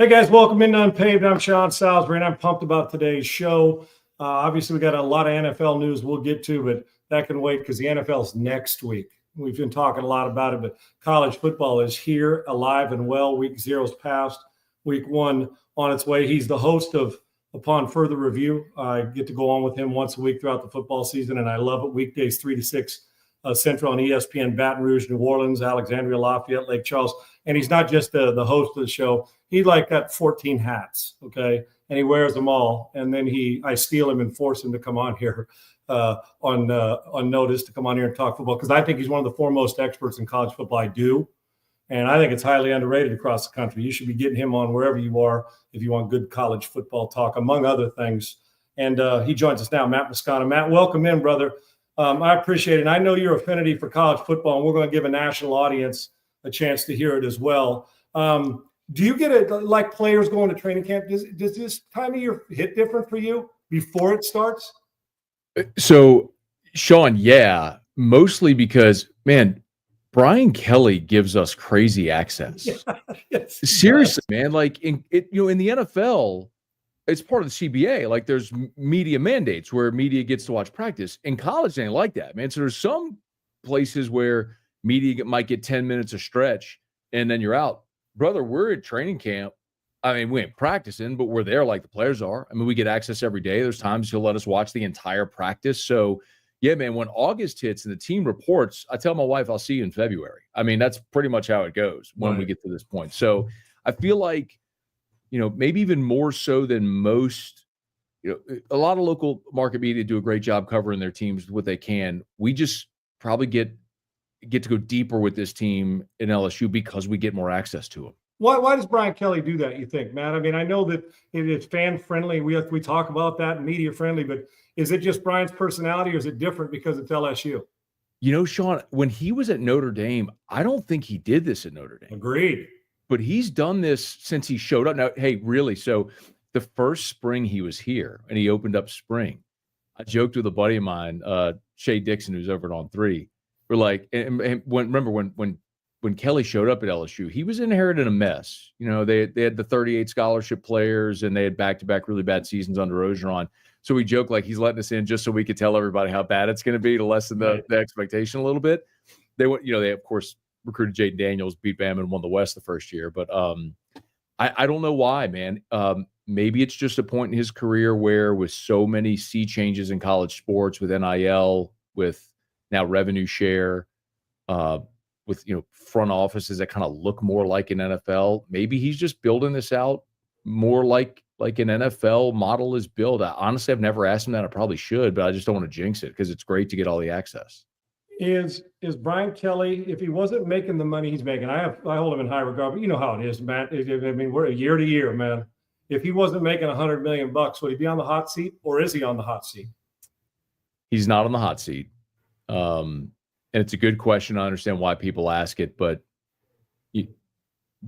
Hey guys, welcome into Unpaved. I'm Sean Salisbury, and I'm pumped about today's show. Obviously, we got a lot of NFL news we'll get to, but that can wait because the NFL's next week. We've been talking a lot about it, but college football is here, alive and well. Week 0's passed, week 1 on its way. He's the host of Upon Further Review. I get to go on with him once a week throughout the football season, and I love it. Weekdays 3 to 6 Central on ESPN, Baton Rouge, New Orleans, Alexandria, Lafayette, Lake Charles. And he's not just the host of the show. He got 14 hats, okay? And he wears them all. And then I steal him and force him to come on here on notice to come on here and talk football, because I think he's one of the foremost experts in college football. I do. And I think it's highly underrated across the country. You should be getting him on wherever you are if you want good college football talk, among other things. And he joins us now, Matt Moscona. Matt, welcome in, brother. I appreciate it. I know your affinity for college football, and we're going to give a national audience a chance to hear it as well. Do you get it like players going to training camp? Does this time of year hit different for you before it starts? So, Sean, yeah, mostly because, man, Brian Kelly gives us crazy access. Yes, seriously, man. Like in the NFL, it's part of the CBA. Like there's media mandates where media gets to watch practice. In college, they ain't like that, man. So there's some places where media might get 10 minutes of stretch and then you're out. Brother, we're at training camp. I mean, we ain't practicing, but we're there like the players are. I mean, we get access every day. There's times he'll let us watch the entire practice. So, yeah, man, when August hits and the team reports, I tell my wife, I'll see you in February. I mean, that's pretty much how it goes when we get to this point. So I feel like, maybe even more so than most, a lot of local market media do a great job covering their teams with what they can. We just probably get to go deeper with this team in LSU because we get more access to them. Why does Brian Kelly do that, you think, Matt? I mean, I know that it is fan-friendly. We talk about that and media-friendly, but is it just Brian's personality or is it different because it's LSU? Sean, when he was at Notre Dame, I don't think he did this at Notre Dame. Agreed. But he's done this since he showed up. Now, hey, really, so the first spring he was here and he opened up spring, I joked with a buddy of mine, Shay Dixon, who's over at On 3. We're like, and when Kelly showed up at LSU, he was inheriting a mess. They had the 38 scholarship players and they had back-to-back really bad seasons under Orgeron. So we joke like he's letting us in just so we could tell everybody how bad it's going to be to lessen the expectation a little bit. They of course recruited Jaden Daniels, beat Bama and won the West the first year. But I don't know why, man. Maybe it's just a point in his career where with so many sea changes in college sports, with NIL, with now revenue share, with front offices that kind of look more like an NFL, maybe he's just building this out more like an NFL model is built. Honestly, I've never asked him that. I probably should, but I just don't want to jinx it because it's great to get all the access. Is Brian Kelly, if he wasn't making the money he's making, I hold him in high regard, but you know how it is, Matt. I mean, we're year to year, man. If he wasn't making $100 million, would he be on the hot seat, or is he on the hot seat? He's not on the hot seat. And it's a good question. I understand why people ask it, but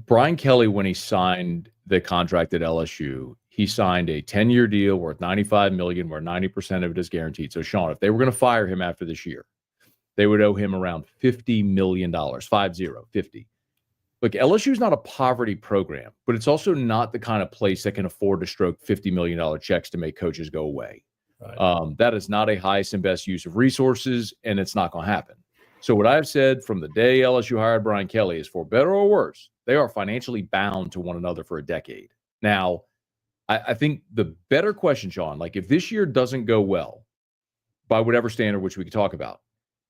Brian Kelly, when he signed the contract at LSU, he signed a 10-year deal worth $95 million, where 90% of it is guaranteed. So, Sean, if they were going to fire him after this year, they would owe him around $50 million, 50. Look, LSU is not a poverty program, but it's also not the kind of place that can afford to stroke $50 million checks to make coaches go away. Right. That is not a highest and best use of resources, and it's not going to happen. So what I've said from the day LSU hired Brian Kelly is, for better or worse, they are financially bound to one another for a decade. Now, I think the better question, Sean, like if this year doesn't go well, by whatever standard, which we could talk about,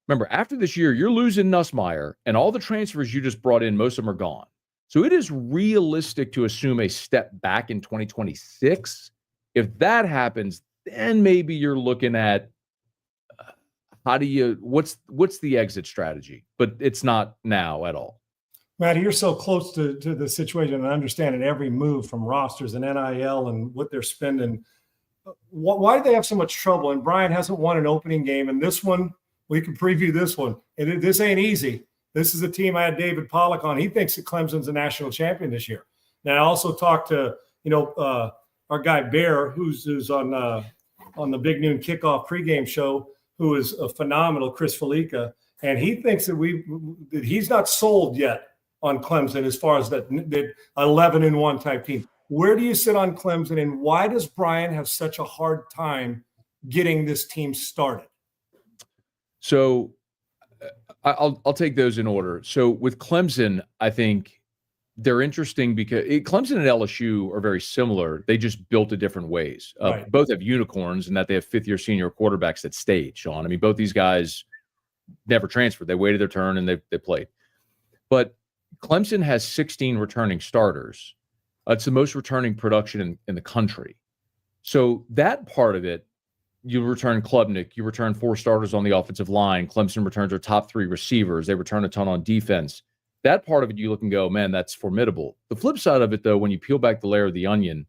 remember, after this year, you're losing Nussmeier, and all the transfers you just brought in, most of them are gone. So it is realistic to assume a step back in 2026. If that happens, then maybe you're looking at what's the exit strategy? But it's not now at all. Matt, you're so close to the situation and understanding every move from rosters and NIL and what they're spending. Why do they have so much trouble? And Brian hasn't won an opening game, and this one, we can preview this one. This ain't easy. This is a team I had David Pollack on. He thinks that Clemson's a national champion this year. Now, I also talked to, our guy Bear, who's on the Big Noon Kickoff pregame show, who is a phenomenal, Chris Felica, and he thinks that he's not sold yet on Clemson as far as that 11-1 type team. Where do you sit on Clemson, and why does Brian have such a hard time getting this team started? So I'll take those in order. So with Clemson, I think they're interesting because Clemson and LSU are very similar. They just built it different ways. Right. Both have unicorns in that they have fifth-year senior quarterbacks that stayed, Sean. I mean, both these guys never transferred. They waited their turn and they played. But Clemson has 16 returning starters. It's the most returning production in the country. So that part of it, you return Klubnik, you return 4 starters on the offensive line. Clemson returns their top 3 receivers. They return a ton on defense. That part of it, you look and go, man, that's formidable. The flip side of it, though, when you peel back the layer of the onion,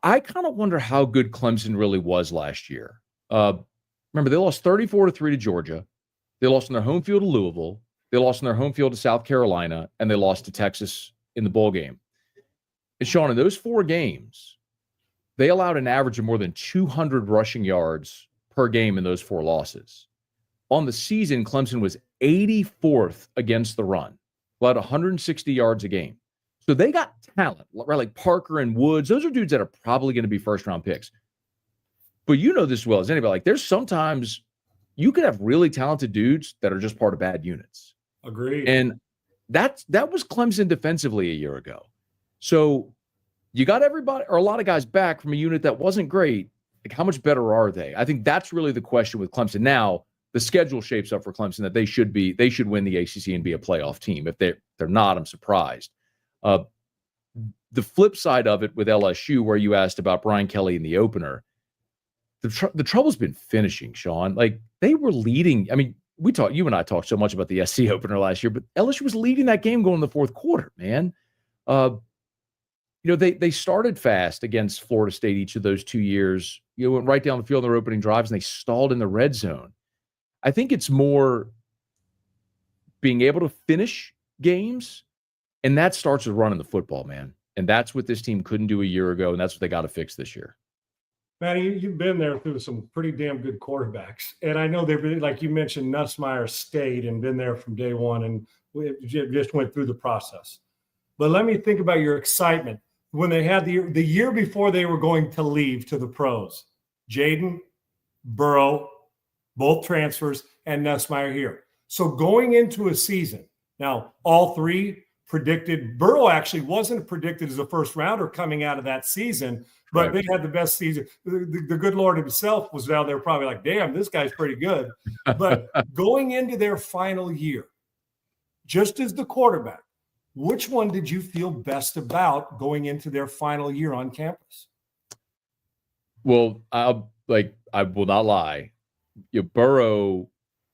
I kind of wonder how good Clemson really was last year. Remember, they lost 34-3 to Georgia. They lost on their home field to Louisville. They lost on their home field to South Carolina, and they lost to Texas in the bowl game. And Sean, in those 4 games, they allowed an average of more than 200 rushing yards per game in those 4 losses. On the season, Clemson was 84th against the run, allowed 160 yards a game. So they got talent, right? Like Parker and Woods. Those are dudes that are probably going to be first-round picks. But you know this as well as anybody. Like, there's sometimes you could have really talented dudes that are just part of bad units. Agreed. And that was Clemson defensively a year ago. So you got everybody or a lot of guys back from a unit that wasn't great. Like, how much better are they? I think that's really the question with Clemson. Now, the schedule shapes up for Clemson that they should win the ACC and be a playoff team. If they're not, I'm surprised. The flip side of it with LSU, where you asked about Brian Kelly in the opener, the trouble's been finishing, Sean. Like, they were leading. I mean, you and I talked so much about the SC opener last year, but LSU was leading that game going in the fourth quarter, man. They started fast against Florida State each of those 2 years. Went right down the field in their opening drives, and they stalled in the red zone. I think it's more being able to finish games, and that starts with running the football, man. And that's what this team couldn't do a year ago, and that's what they got to fix this year. Manny, you've been there through some pretty damn good quarterbacks. And I know they've been, like you mentioned, Nussmeier stayed and been there from day one, and we just went through the process. But let me think about your excitement when they had the year before they were going to leave to the pros. Jaden, Burrow, both transfers, and Nussmeier here. So going into a season, now all 3 predicted. Burrow actually wasn't predicted as a first rounder coming out of that season, but They had the best season. The good Lord himself was down there probably like, damn, this guy's pretty good. But going into their final year, just as the quarterback, which one did you feel best about going into their final year on campus? Well, I will not lie. Burrow,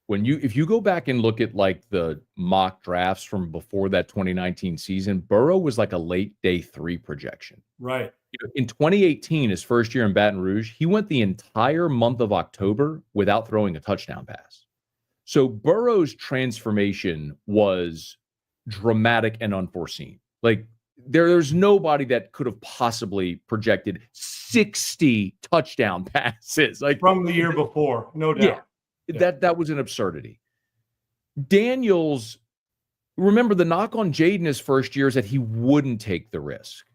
if you go back and look at like the mock drafts from before that 2019 season, Burrow was like a late day 3 projection. Right. In 2018, his first year in Baton Rouge, he went the entire month of October without throwing a touchdown pass. So Burrow's transformation was dramatic and unforeseen. Like, there's nobody that could have possibly projected 60 touchdown passes like from the year before, no doubt. Yeah. That was an absurdity. Daniels, remember the knock on Jaden his first year is that he wouldn't take the risk.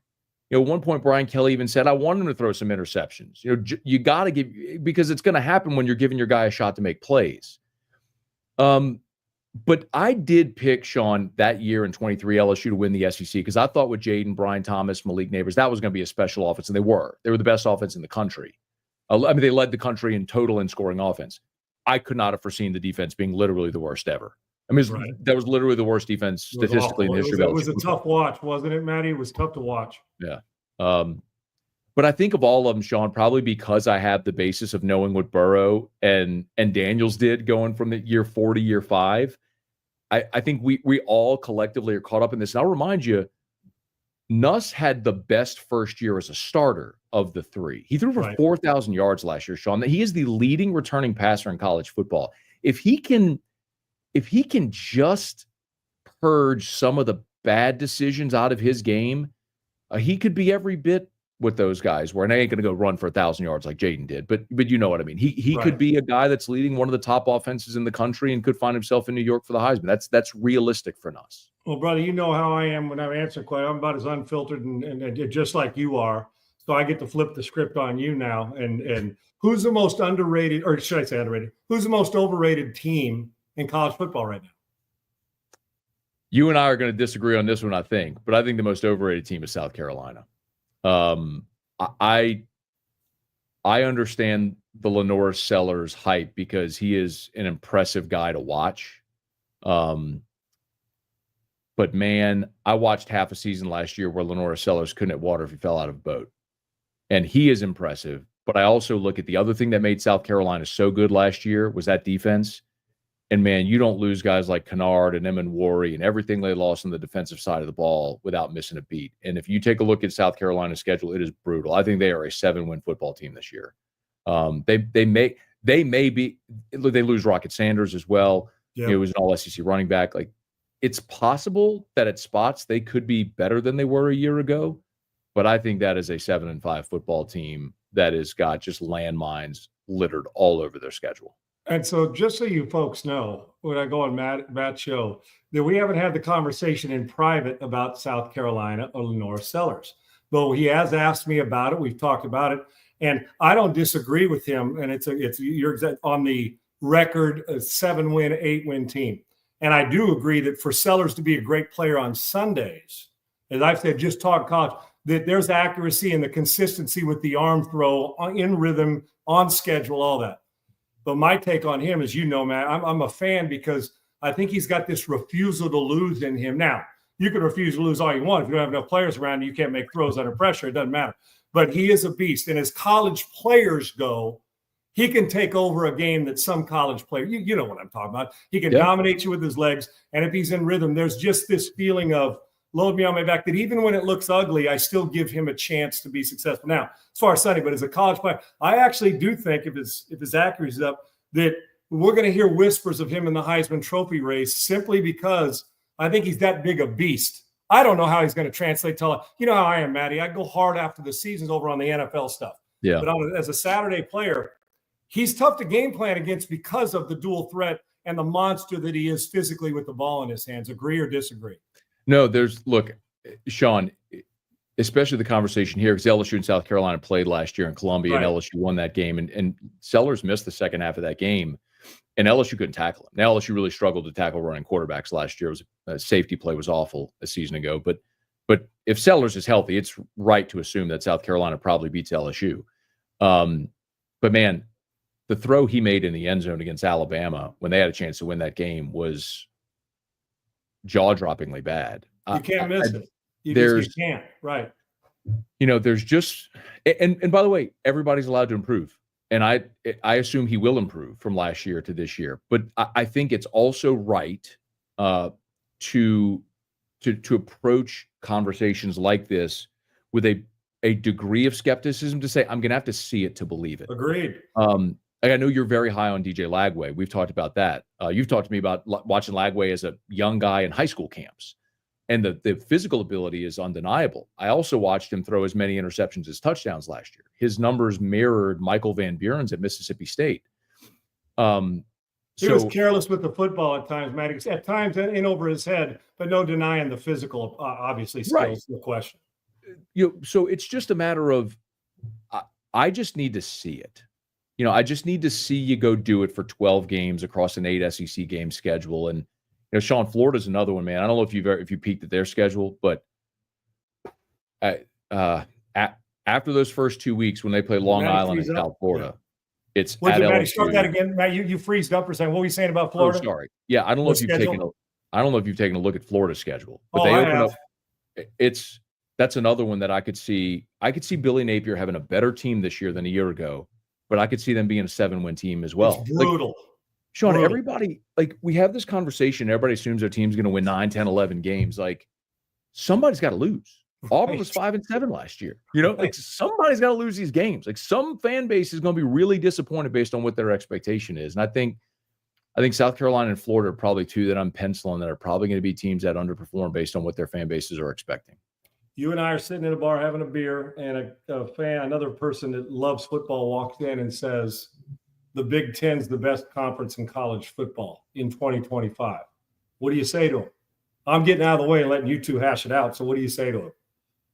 At one point, Brian Kelly even said, I want him to throw some interceptions. You got to give, because it's going to happen when you're giving your guy a shot to make plays. But I did pick, Sean, that year in 23 LSU to win the SEC because I thought with Jaden, Brian Thomas, Malik Neighbors, that was going to be a special offense, and they were. They were the best offense in the country. They led the country in total in scoring offense. I could not have foreseen the defense being literally the worst ever. That was literally the worst defense statistically in the history of LSU. It was a tough watch, wasn't it, Matty? It was tough to watch. Yeah. But I think of all of them, Sean, probably because I have the basis of knowing what Burrow and Daniels did going from the year 4 to year 5. I think we all collectively are caught up in this. And I'll remind you, Nuss had the best first year as a starter of the 3. He threw for 4,000 yards last year, Sean. He is the leading returning passer in college football. If he can just purge some of the bad decisions out of his game, he could be every bit what those guys were, and I ain't going to go run for 1,000 yards like Jaden did, but you know what I mean. He Right. could be a guy that's leading one of the top offenses in the country and could find himself in New York for the Heisman. That's realistic for us. Well, brother, you know how I am when I'm answering questions. I'm about as unfiltered and just like you are. So I get to flip the script on you now. And who's the most underrated, or should I say underrated? Who's the most overrated team in college football right now? You and I are going to disagree on this one, I think, but I think the most overrated team is South Carolina. I understand the Lenore Sellers hype because he is an impressive guy to watch. But man, I watched half a season last year where Lenore Sellers couldn't hit water if he fell out of a boat. And he is impressive. But I also look at the other thing that made South Carolina so good last year was that defense. And man, you don't lose guys like Kennard and Emin Worry and everything they lost on the defensive side of the ball without missing a beat. And if you take a look at South Carolina's schedule, it is brutal. I think they are a 7-win football team this year. They may be. They lose Rocket Sanders as well. Yeah. It was an all-SEC running back. Like, it's possible that at spots they could be better than they were a year ago, but I think that is a 7-5 football team that has got just landmines littered all over their schedule. And so just so you folks know, when I go on Matt's show, that we haven't had the conversation in private about South Carolina or Lenore Sellers. But he has asked me about it. We've talked about it. And I don't disagree with him. And you're on the record, a 7-win, 8-win team. And I do agree that for Sellers to be a great player on Sundays, as I've said, just talk college, that there's accuracy and the consistency with the arm throw in rhythm, on schedule, all that. But my take on him is, you know, Matt, I'm a fan because I think he's got this refusal to lose in him. Now, you can refuse to lose all you want. If you don't have enough players around you, you can't make throws under pressure. It doesn't matter. But he is a beast. And as college players go, he can take over a game that some college player, you know what I'm talking about. He can dominate you with his legs. And if he's in rhythm, there's just this feeling of load me on my back that even when it looks ugly, I still give him a chance to be successful. Now, as far as Sonny, but as a college player, I actually do think if his accuracy is up, that we're going to hear whispers of him in the Heisman Trophy race simply because I think he's that big a beast. I don't know how he's going to translate to, you know how I am, Matty. I go hard after the season's over on the NFL stuff. Yeah. But as a Saturday player, he's tough to game plan against because of the dual threat and the monster that he is physically with the ball in his hands. Agree or disagree? No, look, Sean, especially the conversation here, because LSU and South Carolina played last year in Columbia, right, and LSU won that game. And Sellers missed the second half of that game, and LSU couldn't tackle him. Now, LSU really struggled to tackle running quarterbacks last year. Safety play was awful a season ago. But if Sellers is healthy, it's right to assume that South Carolina probably beats LSU. But, man, the throw he made in the end zone against Alabama when they had a chance to win that game was jaw-droppingly bad. You can't miss it. You can't. Right. You know, there's just and by the way, everybody's allowed to improve. And I assume he will improve from last year to this year. But I think it's also right to approach conversations like this with a degree of skepticism, to say, I'm going to have to see it to believe it. Agreed. I know you're very high on DJ Lagway. We've talked about that. You've talked to me about watching Lagway as a young guy in high school camps. And the physical ability is undeniable. I also watched him throw as many interceptions as touchdowns last year. His numbers mirrored Michael Van Buren's at Mississippi State. He was careless with the football at times, Matt. At times in over his head, but no denying the physical, obviously, skills. Right. No question. So it's just a matter of I just need to see it. You know, I just need to see you go do it for 12 games across an 8 SEC game schedule. And, you know, Sean, Florida's another one, man. I don't know if you peeked at their schedule, but after those first 2 weeks when they play Long Island and South Florida, it's at LSU. Matt, start that again. Matt, you freezed up for saying, what were you saying about Florida? Oh, sorry. Yeah, I don't know if you've taken a look at Florida's schedule, but they open up. That's another one that I could see. I could see Billy Napier having a better team this year than a year ago, but I could see them being a 7-win team as well. It's brutal. Sean, everybody, we have this conversation. Everybody assumes their team's going to win 9, 10, 11 games. Somebody's got to lose. Auburn was 5-7 last year. You know, somebody's got to lose these games. Some fan base is going to be really disappointed based on what their expectation is. And I think South Carolina and Florida are probably two that I'm penciling that are probably going to be teams that underperform based on what their fan bases are expecting. You and I are sitting in a bar having a beer, and a fan, another person that loves football, walks in and says, the Big Ten's the best conference in college football in 2025. What do you say to him? I'm getting out of the way and letting you two hash it out. So what do you say to him?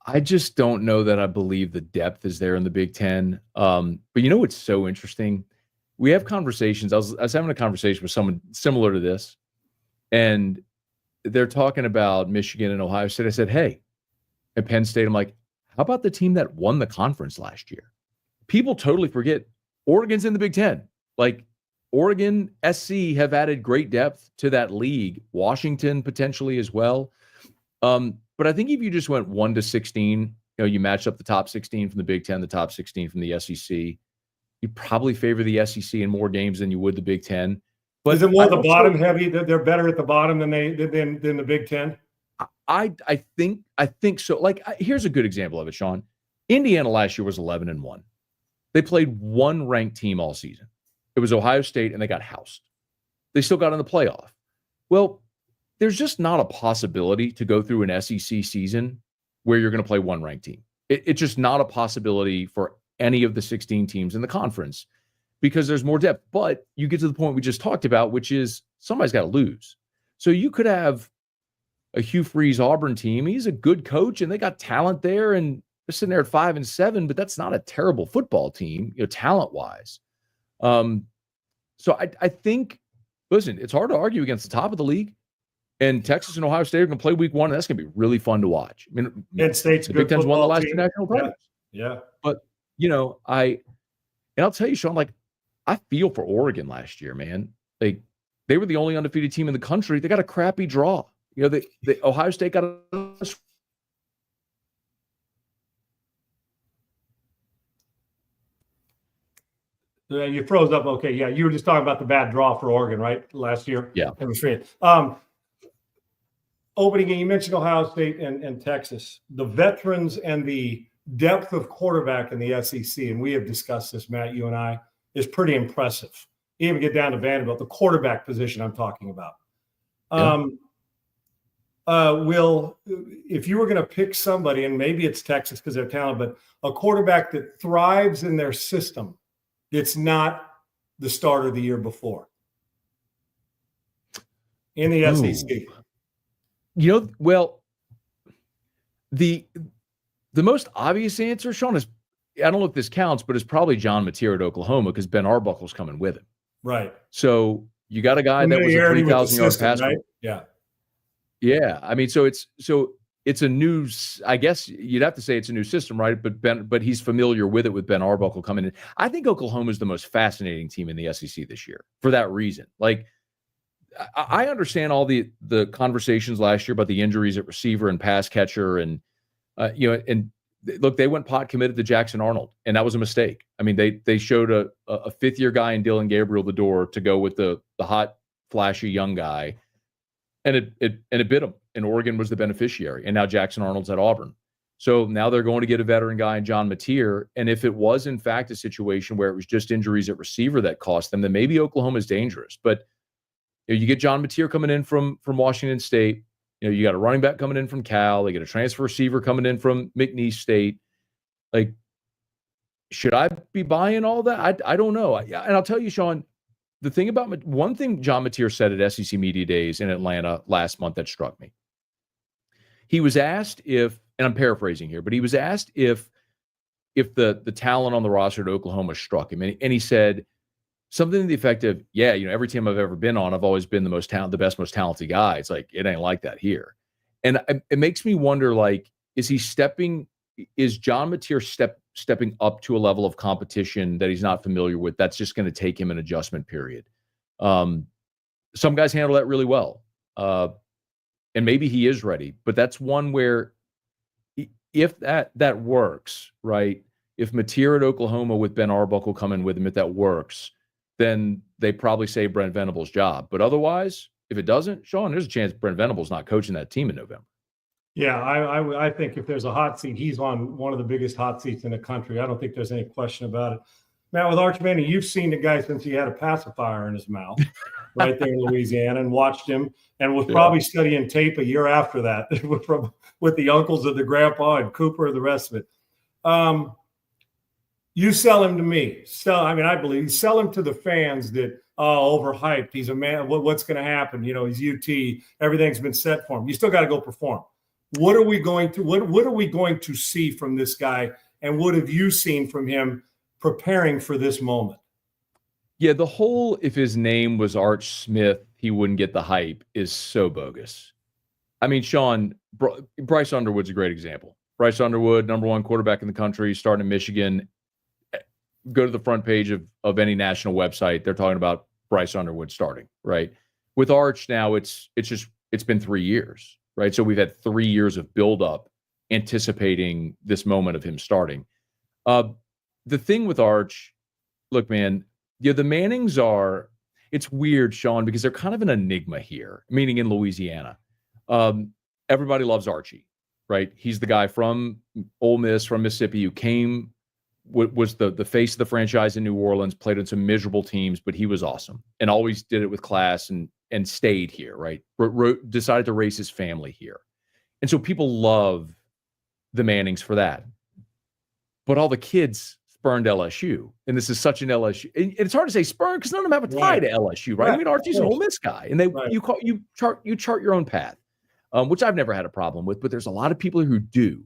I just don't know that I believe the depth is there in the Big Ten. But you know what's so interesting? We have conversations. I was having a conversation with someone similar to this, and they're talking about Michigan and Ohio State. I said, hey, at Penn State, I'm like, how about the team that won the conference last year? People totally forget Oregon's in the Big Ten. Like, Oregon, SC have added great depth to that league. Washington potentially as well. But I think if you just went 1 to 16, you match up the top 16 from the Big Ten, the top 16 from the SEC, you probably favor the SEC in more games than you would the Big Ten. But is it more the bottom heavy? They're better at the bottom than the Big Ten? I think so. Like, here's a good example of it, Sean. Indiana last year was 11-1. They played one ranked team all season. It was Ohio State, and they got housed. They still got in the playoff. Well, there's just not a possibility to go through an SEC season where you're going to play one ranked team. It's just not a possibility for any of the 16 teams in the conference because there's more depth. But you get to the point we just talked about, which is somebody's got to lose. So you could have a Hugh Freeze Auburn team. He's a good coach, and they got talent there, and they're sitting there at 5-7, but that's not a terrible football team, talent-wise. So I think, listen, it's hard to argue against the top of the league, and Texas and Ohio State are going to play week 1, and that's going to be really fun to watch. I mean, Penn State's the Big Ten's won the last 2 national titles. Yeah. But, I'll tell you, Sean, like, I feel for Oregon last year, man. They were the only undefeated team in the country. They got a crappy draw. The Ohio State got a you froze up. Okay. Yeah. You were just talking about the bad draw for Oregon, right? Last year. Yeah. It was free. Opening, you mentioned Ohio State and Texas, the veterans and the depth of quarterback in the SEC. And we have discussed this, Matt, you and I, is pretty impressive. You even get down to Vanderbilt, the quarterback position I'm talking about. Yeah. Will, if you were going to pick somebody, and maybe it's Texas because they're talented, but a quarterback that thrives in their system, it's not the starter the year before in the SEC. Well, the most obvious answer, Sean, is I don't know if this counts, but it's probably John Mateer at Oklahoma because Ben Arbuckle's coming with him. Right. So you got a guy that was a 3,000-yard passer. Right? Yeah. Yeah. I mean, so it's a new, I guess you'd have to say it's a new system, right? But he's familiar with it with Ben Arbuckle coming in. I think Oklahoma is the most fascinating team in the SEC this year for that reason. Like, I understand all the conversations last year about the injuries at receiver and pass catcher, and and look, they went pot committed to Jackson Arnold, and that was a mistake. I mean, they showed a fifth-year guy in Dylan Gabriel the door to go with the hot, flashy young guy, and it bit him. And Oregon was the beneficiary, and now Jackson Arnold's at Auburn. So now they're going to get a veteran guy in John Mateer. And if it was in fact a situation where it was just injuries at receiver that cost them, then maybe Oklahoma's dangerous. But you get John Mateer coming in from Washington State. You got a running back coming in from Cal. They get a transfer receiver coming in from McNeese State. Like, should I be buying all that? I don't know. And I'll tell you, Sean, the thing about one thing John Mateer said at SEC Media Days in Atlanta last month that struck me. He was asked if, and I'm paraphrasing here, but he was asked if the talent on the roster at Oklahoma struck him, and he said something to the effect of, "Yeah, every team I've ever been on, I've always been the best, most talented guy. It's like it ain't like that here." And it makes me wonder, like, is John Mateer stepping up to a level of competition that he's not familiar with? That's just going to take him an adjustment period. Some guys handle that really well. And maybe he is ready, but that's one where if that works, right? If Mateer at Oklahoma with Ben Arbuckle coming with him, if that works, then they probably save Brent Venables' job. But otherwise, if it doesn't, Sean, there's a chance Brent Venables not coaching that team in November. Yeah, I think if there's a hot seat, he's on one of the biggest hot seats in the country. I don't think there's any question about it. Matt, with Arch Manning, you've seen the guy since he had a pacifier in his mouth. right there in Louisiana and watched him and was probably studying tape a year after that with the uncles of the grandpa and Cooper and the rest of it. You sell him to me. I believe sell him to the fans that, overhyped. He's a man. What's going to happen? He's UT. Everything's been set for him. You still got to go perform. What are we going to see from this guy? And what have you seen from him preparing for this moment? Yeah, the whole if his name was Arch Smith, he wouldn't get the hype is so bogus. I mean, Sean, Bryce Underwood's a great example. Bryce Underwood, number one quarterback in the country, starting in Michigan. Go to the front page of any national website. They're talking about Bryce Underwood starting, right? With Arch now, it's been 3 years, right? So we've had 3 years of buildup anticipating this moment of him starting. The thing with Arch, look, man, the Mannings it's weird, Sean, because they're kind of an enigma here, meaning in Louisiana. Everybody loves Archie, right? He's the guy from Ole Miss, from Mississippi, who was the face of the franchise in New Orleans, played on some miserable teams, but he was awesome and always did it with class and stayed here, right? Decided to raise his family here. And so people love the Mannings for that. But all the kids spurned LSU. And this is such an LSU. And it's hard to say spurn because none of them have a tie to LSU, right? I mean, Archie's an Ole Miss guy. And you chart your own path, which I've never had a problem with, but there's a lot of people who do.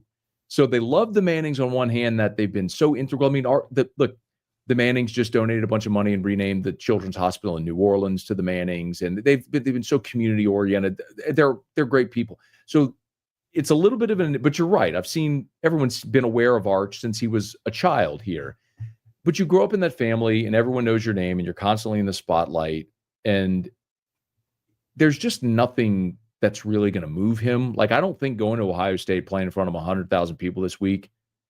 So they love the Mannings on one hand that they've been so integral. I mean, the Mannings just donated a bunch of money and renamed the Children's Hospital in New Orleans to the Mannings, and they've been so community oriented. They're great people. So it's a little bit of but you're right. Everyone's been aware of Arch since he was a child here. But you grow up in that family and everyone knows your name and you're constantly in the spotlight. And there's just nothing that's really going to move him. Like, I don't think going to Ohio State playing in front of 100,000 people this week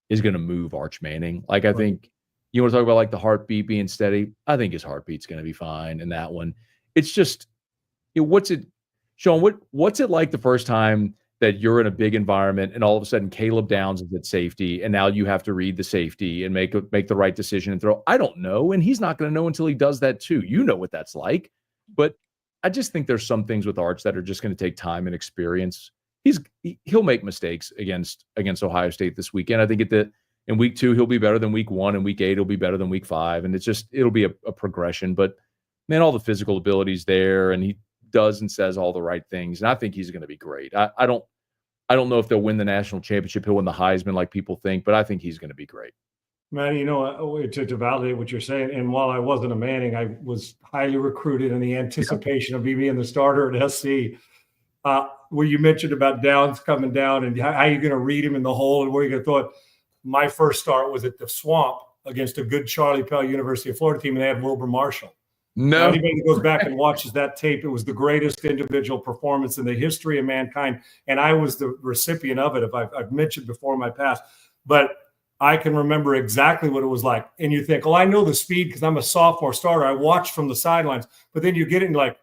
is going to move Arch Manning. Like, I think you want to talk about like the heartbeat being steady. I think his heartbeat's going to be fine in that one. It's just, Sean, what's it like the first time that you're in a big environment and all of a sudden Caleb Downs is at safety and now you have to read the safety and make the right decision and throw? I don't know. And he's not going to know until he does that too. You know what that's like. But I just think there's some things with Arch that are just going to take time and experience. He'll make mistakes against Ohio State this weekend. I think in week 2, he'll be better than week 1. In week 8, he'll be better than week 5. And it'll be a progression. But man, all the physical abilities there, and he does and says all the right things. And I think he's going to be great. I don't know if they'll win the national championship. He'll win the Heisman like people think, but I think he's going to be great. Man, to validate what you're saying, and while I wasn't a Manning, I was highly recruited in the anticipation of me being the starter at SC. Where you mentioned about Downs coming down and how you're going to read him in the hole and where you're going to throw it. My first start was at the Swamp against a good Charlie Pell University of Florida team, and they had Wilbur Marshall. No. Anybody that goes back and watches that tape, it was the greatest individual performance in the history of mankind, and I was the recipient of it. I've mentioned before in my past, but I can remember exactly what it was like. And you think, well, I know the speed because I'm a sophomore starter. I watched from the sidelines, but then you get in like,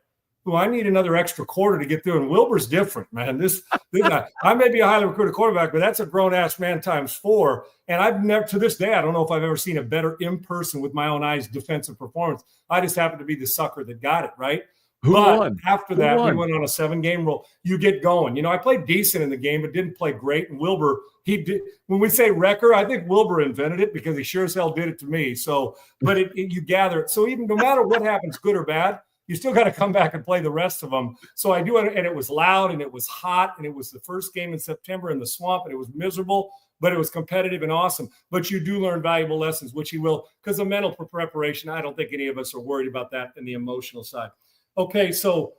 oh, I need another extra quarter to get through. And Wilbur's different, man. This guy, I may be a highly recruited quarterback, but that's a grown-ass man times 4. And I've never, to this day, I don't know if I've ever seen a better in-person with my own eyes defensive performance. I just happened to be the sucker that got it, right? Who won? After that, we went on a 7-game roll. You get going. I played decent in the game, but didn't play great. And Wilbur, he did. When we say wrecker, I think Wilbur invented it because he sure as hell did it to me. So, but you gather it. So even no matter what happens, good or bad, you still got to come back and play the rest of them. So I do it, and it was loud, and it was hot, and it was the first game in September in the Swamp, and it was miserable, but it was competitive and awesome. But you do learn valuable lessons, which you will, because the mental preparation, I don't think any of us are worried about that in the emotional side. Okay, so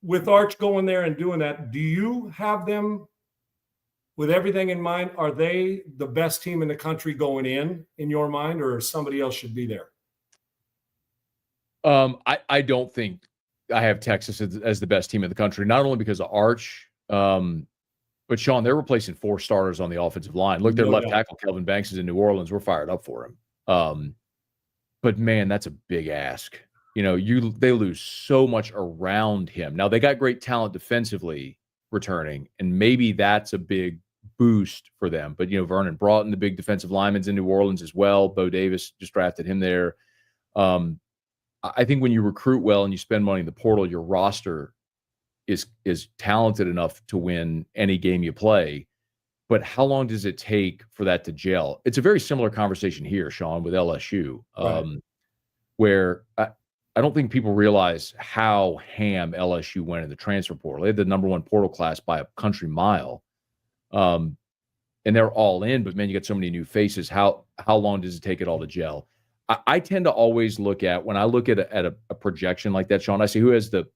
with Arch going there and doing that, do you have them with everything in mind? Are they the best team in the country going in your mind, or somebody else should be there? I don't think I have Texas as the best team in the country, not only because of Arch, but Sean, they're replacing 4 starters on the offensive line. Look, their left tackle, Kelvin Banks, is in New Orleans. We're fired up for him. But man, that's a big ask. They lose so much around him. Now they got great talent defensively returning, and maybe that's a big boost for them. But Vernon Broughton, the big defensive lineman's in New Orleans as well. Bo Davis just drafted him there. I think when you recruit well and you spend money in the portal, your roster is talented enough to win any game you play. But how long does it take for that to gel? It's a very similar conversation here, Sean, with LSU, where I don't think people realize how ham LSU went in the transfer portal. They had the number one portal class by a country mile. And they're all in, but man, you got so many new faces. How long does it take it all to gel? I tend to always look at, when I look at a projection like that, Sean, I see who has the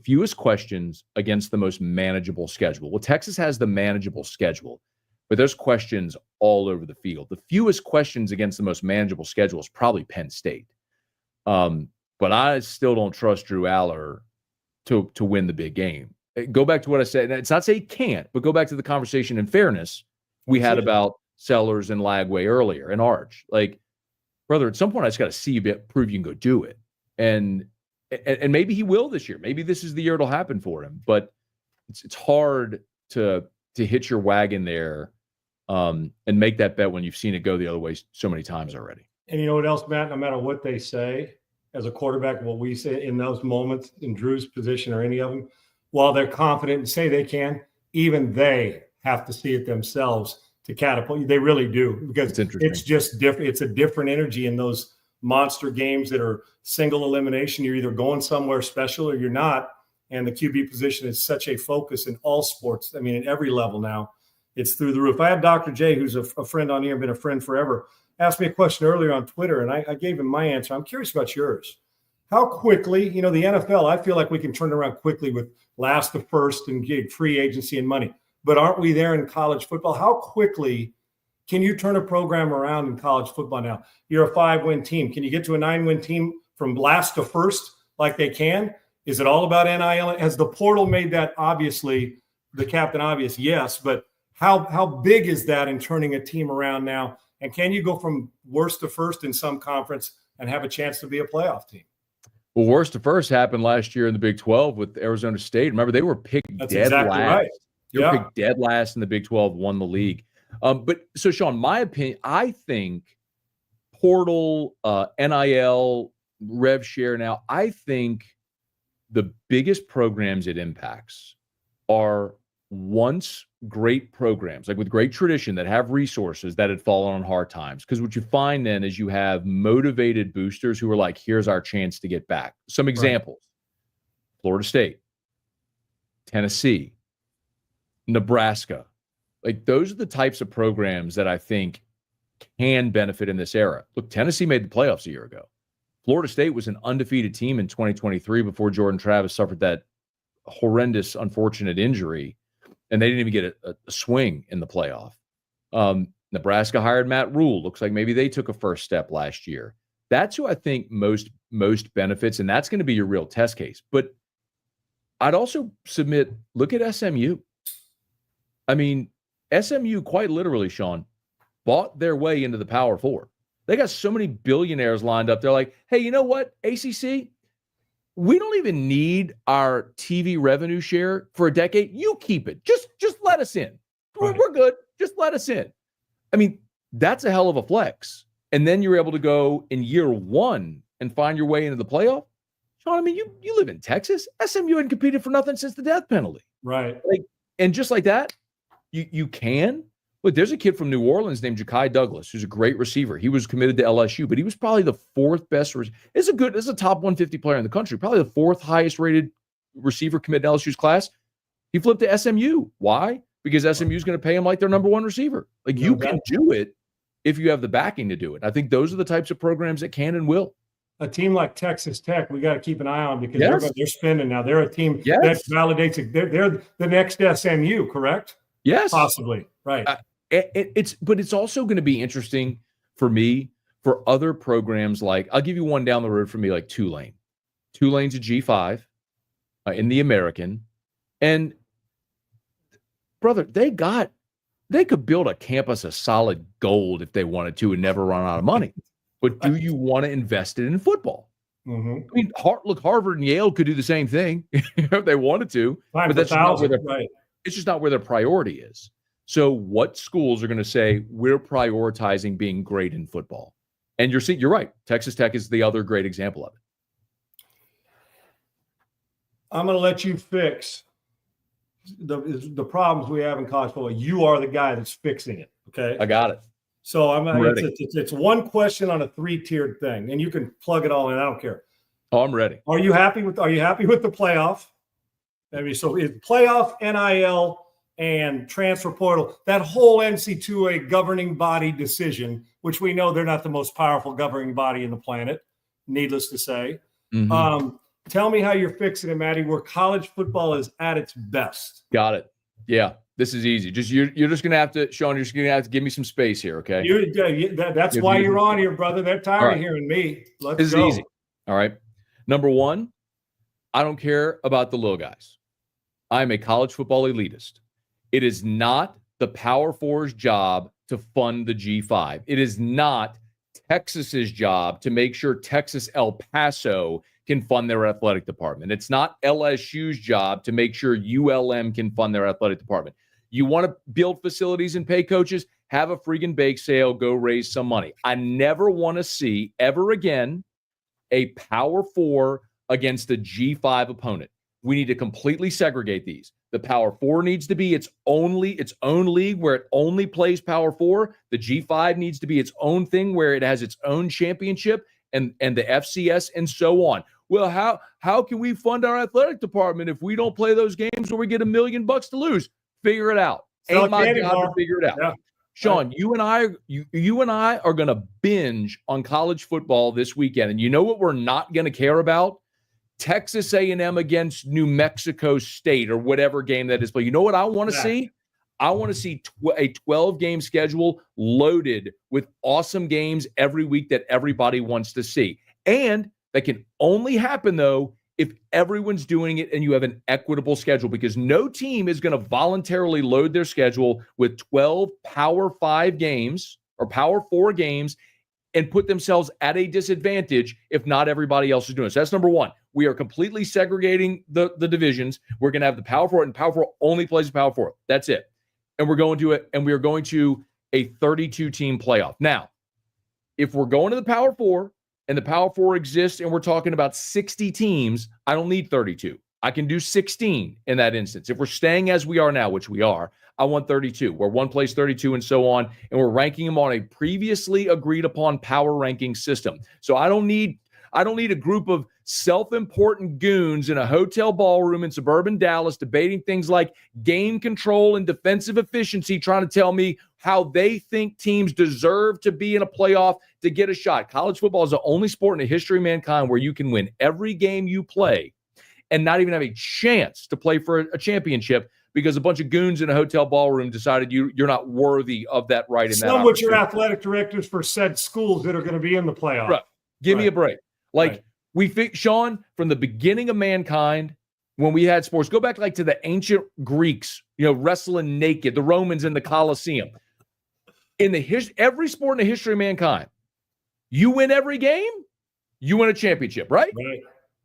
fewest questions against the most manageable schedule. Well, Texas has the manageable schedule, but there's questions all over the field. The fewest questions against the most manageable schedule is probably Penn State. But I still don't trust Drew Aller to win the big game. Go back to what I said. And it's not to say he can't, but go back to the conversation in fairness we had about Sellers and Lagway earlier and Arch. Like, brother, at some point I just got to see you prove you can go do it. And maybe he will this year. Maybe this is the year it'll happen for him. But it's hard to hitch your wagon there and make that bet when you've seen it go the other way so many times already. And you know what else, Matt? No matter what they say, as a quarterback, what we say in those moments, in Drew's position or any of them, while they're confident and say they can, even they have to see it themselves to catapult. They really do, because it's just different. It's a different energy in those monster games that are single elimination. You're either going somewhere special or you're not. And the QB position is such a focus in all sports. I mean, at every level now, it's through the roof. I had Dr. J, who's a friend on here, been a friend forever, asked me a question earlier on Twitter, and I gave him my answer. I'm curious about yours. How quickly, the NFL, I feel like we can turn around quickly with last to first and get free agency and money. But aren't we there in college football? How quickly can you turn a program around in college football now? You're a 5-win team. Can you get to a 9-win team from last to first like they can? Is it all about NIL? Has the portal made that obviously the captain obvious? Yes, but how big is that in turning a team around now? And can you go from worst to first in some conference and have a chance to be a playoff team? Well, worst to first happened last year in the Big 12 with Arizona State. Remember, they were picked dead last. Right. They were picked dead last in the Big 12, won the league. But so, Sean, my opinion, I think portal, NIL, rev share now, I think the biggest programs it impacts are once great programs, like with great tradition that have resources that had fallen on hard times. Because what you find then is you have motivated boosters who are like, here's our chance to get back. Some examples: Florida State, Tennessee, Nebraska. Like, those are the types of programs that I think can benefit in this era. Look, Tennessee made the playoffs a year ago. Florida State was an undefeated team in 2023 before Jordan Travis suffered that horrendous, unfortunate injury, and they didn't even get a swing in the playoff. Nebraska hired Matt Rule. Looks like maybe they took a first step last year. That's who I think most benefits, and that's going to be your real test case. But I'd also submit, look at SMU. I mean, SMU quite literally, Sean, bought their way into the Power Four. They got so many billionaires lined up. They're like, hey, you know what, ACC? We don't even need our TV revenue share for a decade. You keep it. Just let us in. We're good. Just let us in. I mean, that's a hell of a flex. And then you're able to go in year one and find your way into the playoff. Sean, I mean, you live in Texas. SMU hadn't competed for nothing since the death penalty. Right. And just like that, you can. Look, there's a kid from New Orleans named Ja'Kai Douglas, who's a great receiver. He was committed to LSU, but he was probably the fourth best. This is a top 150 player in the country, probably the fourth highest rated receiver committed to LSU's class. He flipped to SMU. Why? Because SMU is going to pay him like their number one receiver. Like, you can do it if you have the backing to do it. I think those are the types of programs that can and will. A team like Texas Tech, we got to keep an ay on, because they're spending now. They're a team that validates it. They're the next SMU, correct? Yes, possibly. Right. But it's also going to be interesting for me for other programs. Like, I'll give you one down the road for me, like Tulane. Tulane's a G5 in the American, and brother, they could build a campus of solid gold if they wanted to and never run out of money. But do you want to invest it in football? Mm-hmm. I mean, look, Harvard and Yale could do the same thing if they wanted to, but that's not where it's just not where their priority is. So what schools are going to say, we're prioritizing being great in football? And you're right. Texas Tech is the other great example of it. I'm going to let you fix the problems we have in college football. You are the guy that's fixing it. Okay. I got it. So I'm ready. It's one question on a 3-tiered thing, and you can plug it all in. I don't care. Oh, I'm ready. Are you happy with the playoff? I mean, so is playoff, NIL, and transfer portal, that whole NC2A governing body decision, which we know they're not the most powerful governing body in the planet, needless to say. Mm-hmm. Tell me how you're fixing it, Maddie, where college football is at its best. Got it. Yeah, this is easy. You're just gonna have to, Sean. You're just gonna have to give me some space here, okay? That's why you're on here, brother. They're tired of hearing me. Let's go. This is easy. All right. Number one, I don't care about the little guys. I'm a college football elitist. It is not the Power Four's job to fund the G5. It is not Texas's job to make sure Texas El Paso can fund their athletic department. It's not LSU's job to make sure ULM can fund their athletic department. You want to build facilities and pay coaches? Have a freaking bake sale, go raise some money. I never want to see ever again a Power Four against a G5 opponent. We need to completely segregate these. The Power Four needs to be its own league where it only plays Power Four. The G5 needs to be its own thing where it has its own championship and the FCS and so on. Well, how can we fund our athletic department if we don't play those games where we get $1 million to lose? Figure it out. Ain't my job to figure it out. Yeah. Sean, you and I are going to binge on college football this weekend. And you know what we're not going to care about? Texas A&M against New Mexico State or whatever game that is played. You know what I want to see? I want to see a 12-game schedule loaded with awesome games every week that everybody wants to see. And that can only happen, though, if everyone's doing it and you have an equitable schedule, because no team is going to voluntarily load their schedule with 12 Power 5 games or Power 4 games and put themselves at a disadvantage if not everybody else is doing it. So that's number one. We are completely segregating the divisions. We're going to have the Power 4, and Power 4 only plays the Power 4. That's it. And we're going to it, and we are going to a 32-team playoff. Now, if we're going to the Power 4 and the Power 4 exists and we're talking about 60 teams, I don't need 32. I can do 16 in that instance. If we're staying as we are now, which we are, I want 32, where one plays 32 and so on, and we're ranking them on a previously agreed upon power ranking system. So I don't need a group of self-important goons in a hotel ballroom in suburban Dallas debating things like game control and defensive efficiency, trying to tell me how they think teams deserve to be in a playoff to get a shot. College football is the only sport in the history of mankind where you can win every game you play and not even have a chance to play for a championship because a bunch of goons in a hotel ballroom decided you're not worthy of that right. Some with your athletic directors for said schools that are going to be in the playoff. Right. Give me a break. We think, Sean, from the beginning of mankind, when we had sports, go back to the ancient Greeks, wrestling naked, the Romans in the Colosseum. In every sport in the history of mankind, you win every game, you win a championship, right?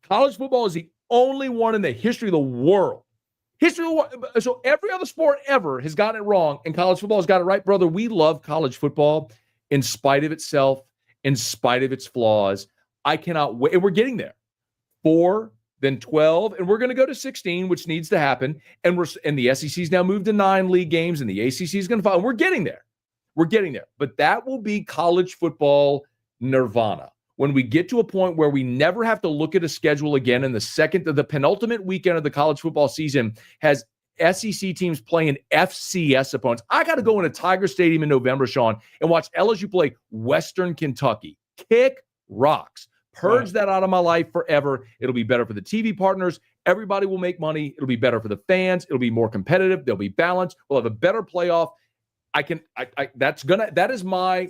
College football is the only one in the history of the world. So every other sport ever has gotten it wrong, and college football has got it right. Brother, we love college football in spite of itself, in spite of its flaws. I cannot wait. And we're getting there. 4, then 12, and we're going to go to 16, which needs to happen. And the SEC's now moved to 9 league games, and the ACC is going to follow. And we're getting there. We're getting there. But that will be college football nirvana. When we get to a point where we never have to look at a schedule again, and the penultimate weekend of the college football season has SEC teams playing FCS opponents. I got to go into Tiger Stadium in November, Sean, and watch LSU play Western Kentucky. Kick rocks. Purge that out of my life forever. It'll be better for the TV partners. Everybody will make money. It'll be better for the fans. It'll be more competitive. They'll be balanced. We'll have a better playoff. That is my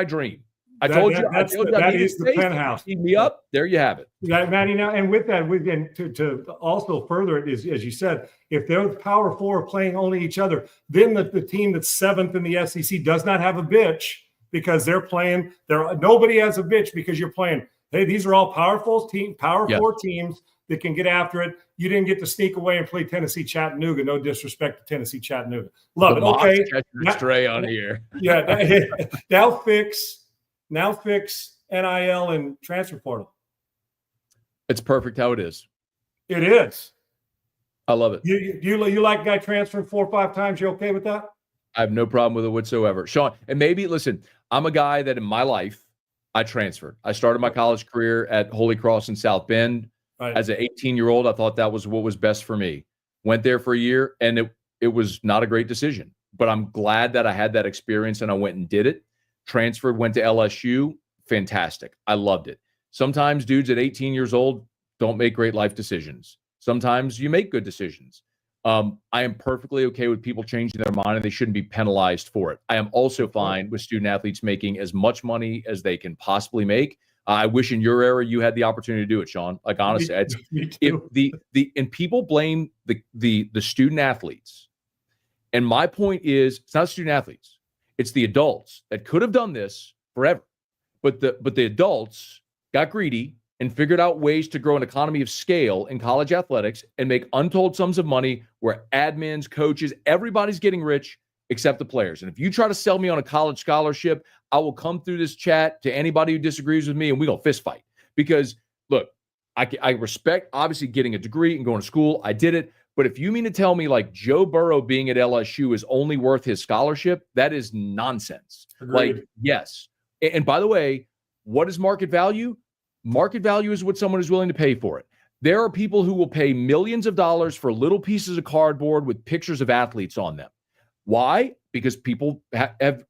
dream. That is the penthouse. Keep me up. There you have it. Yeah, Maddie. Now, and with that, to also further it is, as you said, if they're Power 4 playing only each other, then the team that's 7th in the SEC does not have a bitch because they're playing. Nobody has a bitch because you're playing. Hey, these are all Power 4 teams that can get after it. You didn't get to sneak away and play Tennessee Chattanooga. No disrespect to Tennessee Chattanooga. Love it. Okay. Stray on here. Yeah. Now fix NIL and transfer portal. It's perfect how it is. It is. I love it. You like a guy transferring 4 or 5 times? You okay with that? I have no problem with it whatsoever. Sean, and maybe, listen, I'm a guy that in my life, I transferred. I started my college career at Holy Cross in South Bend. Right. As an 18-year-old, I thought that was what was best for me. Went there for a year, and it was not a great decision. But I'm glad that I had that experience and I went and did it. Transferred, went to LSU. Fantastic. I loved it. Sometimes dudes at 18 years old don't make great life decisions. Sometimes you make good decisions. I am perfectly okay with people changing their mind, and they shouldn't be penalized for it. I am also fine with student athletes making as much money as they can possibly make. I wish in your era you had the opportunity to do it, Sean. Like, honestly, and people blame the student athletes. And my point is, it's not student athletes. It's the adults that could have done this forever. But the adults got greedy and figured out ways to grow an economy of scale in college athletics and make untold sums of money where admins, coaches, everybody's getting rich except the players. And if you try to sell me on a college scholarship, I will come through this chat to anybody who disagrees with me, and we're going to fist fight. Because, look, I respect, obviously, getting a degree and going to school. I did it. But if you mean to tell me, like, Joe Burrow being at LSU is only worth his scholarship, that is nonsense. Agreed. Like, yes. And by the way, what is market value? Market value is what someone is willing to pay for it. There are people who will pay millions of dollars for little pieces of cardboard with pictures of athletes on them. Why? Because people have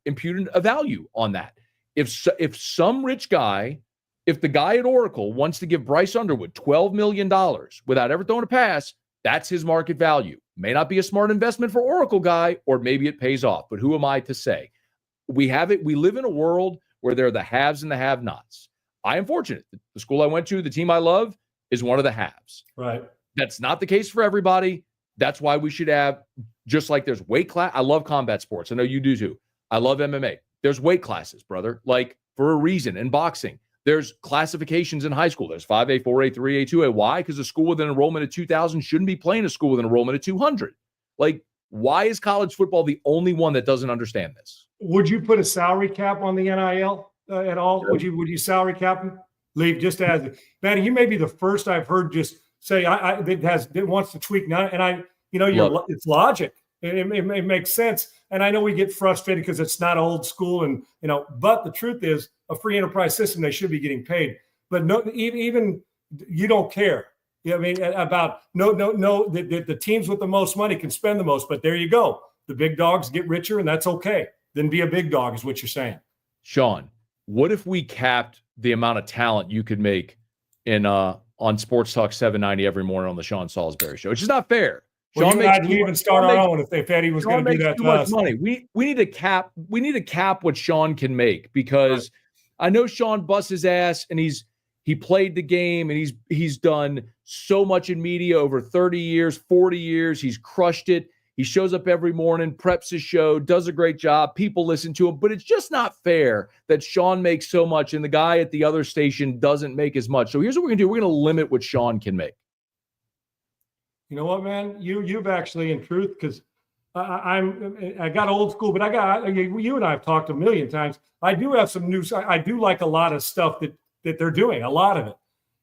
imputed a value on that. If some rich guy, if the guy at Oracle wants to give Bryce Underwood $12 million without ever throwing a pass, that's his market value. May not be a smart investment for Oracle guy, or maybe it pays off. But who am I to say? We live in a world where there are the haves and the have-nots. I am fortunate. The school I went to, the team I love, is one of the haves. Right. That's not the case for everybody. That's why we should have, just like there's weight class. I love combat sports. I know you do too. I love MMA. There's weight classes, brother, like for a reason. In boxing, there's classifications in high school. There's 5A, 4A, 3A, 2A. Why? Because a school with an enrollment of 2,000 shouldn't be playing a school with an enrollment of 200. Like, why is college football the only one that doesn't understand this? Would you put a salary cap on the NIL at all? Sure. Would you salary cap them? Leave just as Manny, you may be the first I've heard just say it wants to tweak now, and it's logic. It makes sense, and I know we get frustrated because it's not old school, and but the truth is, a free enterprise system, they should be getting paid. But no, even you don't care. I mean, about the teams with the most money can spend the most, but there you go. The big dogs get richer, and that's okay. Then be a big dog, is what you're saying. Sean, what if we capped the amount of talent you could make in on Sports Talk 790 every morning on the Sean Salisbury Show? Which is not fair. Well, Sean makes even start our own if Eddie was going to do that to us. Money. We need to cap. We need to cap what Sean can make, because I know Sean busts his ass and he played the game and he's done so much in media over 30 years, 40 years. He's crushed it. He shows up every morning, preps his show, does a great job. People listen to him, but it's just not fair that Sean makes so much and the guy at the other station doesn't make as much. So here's what we're going to do. We're going to limit what Sean can make. You know what, man? You've actually, in truth, because I got old school, but you and I have talked a million times. I do have some news. I do like a lot of stuff that they're doing, a lot of it.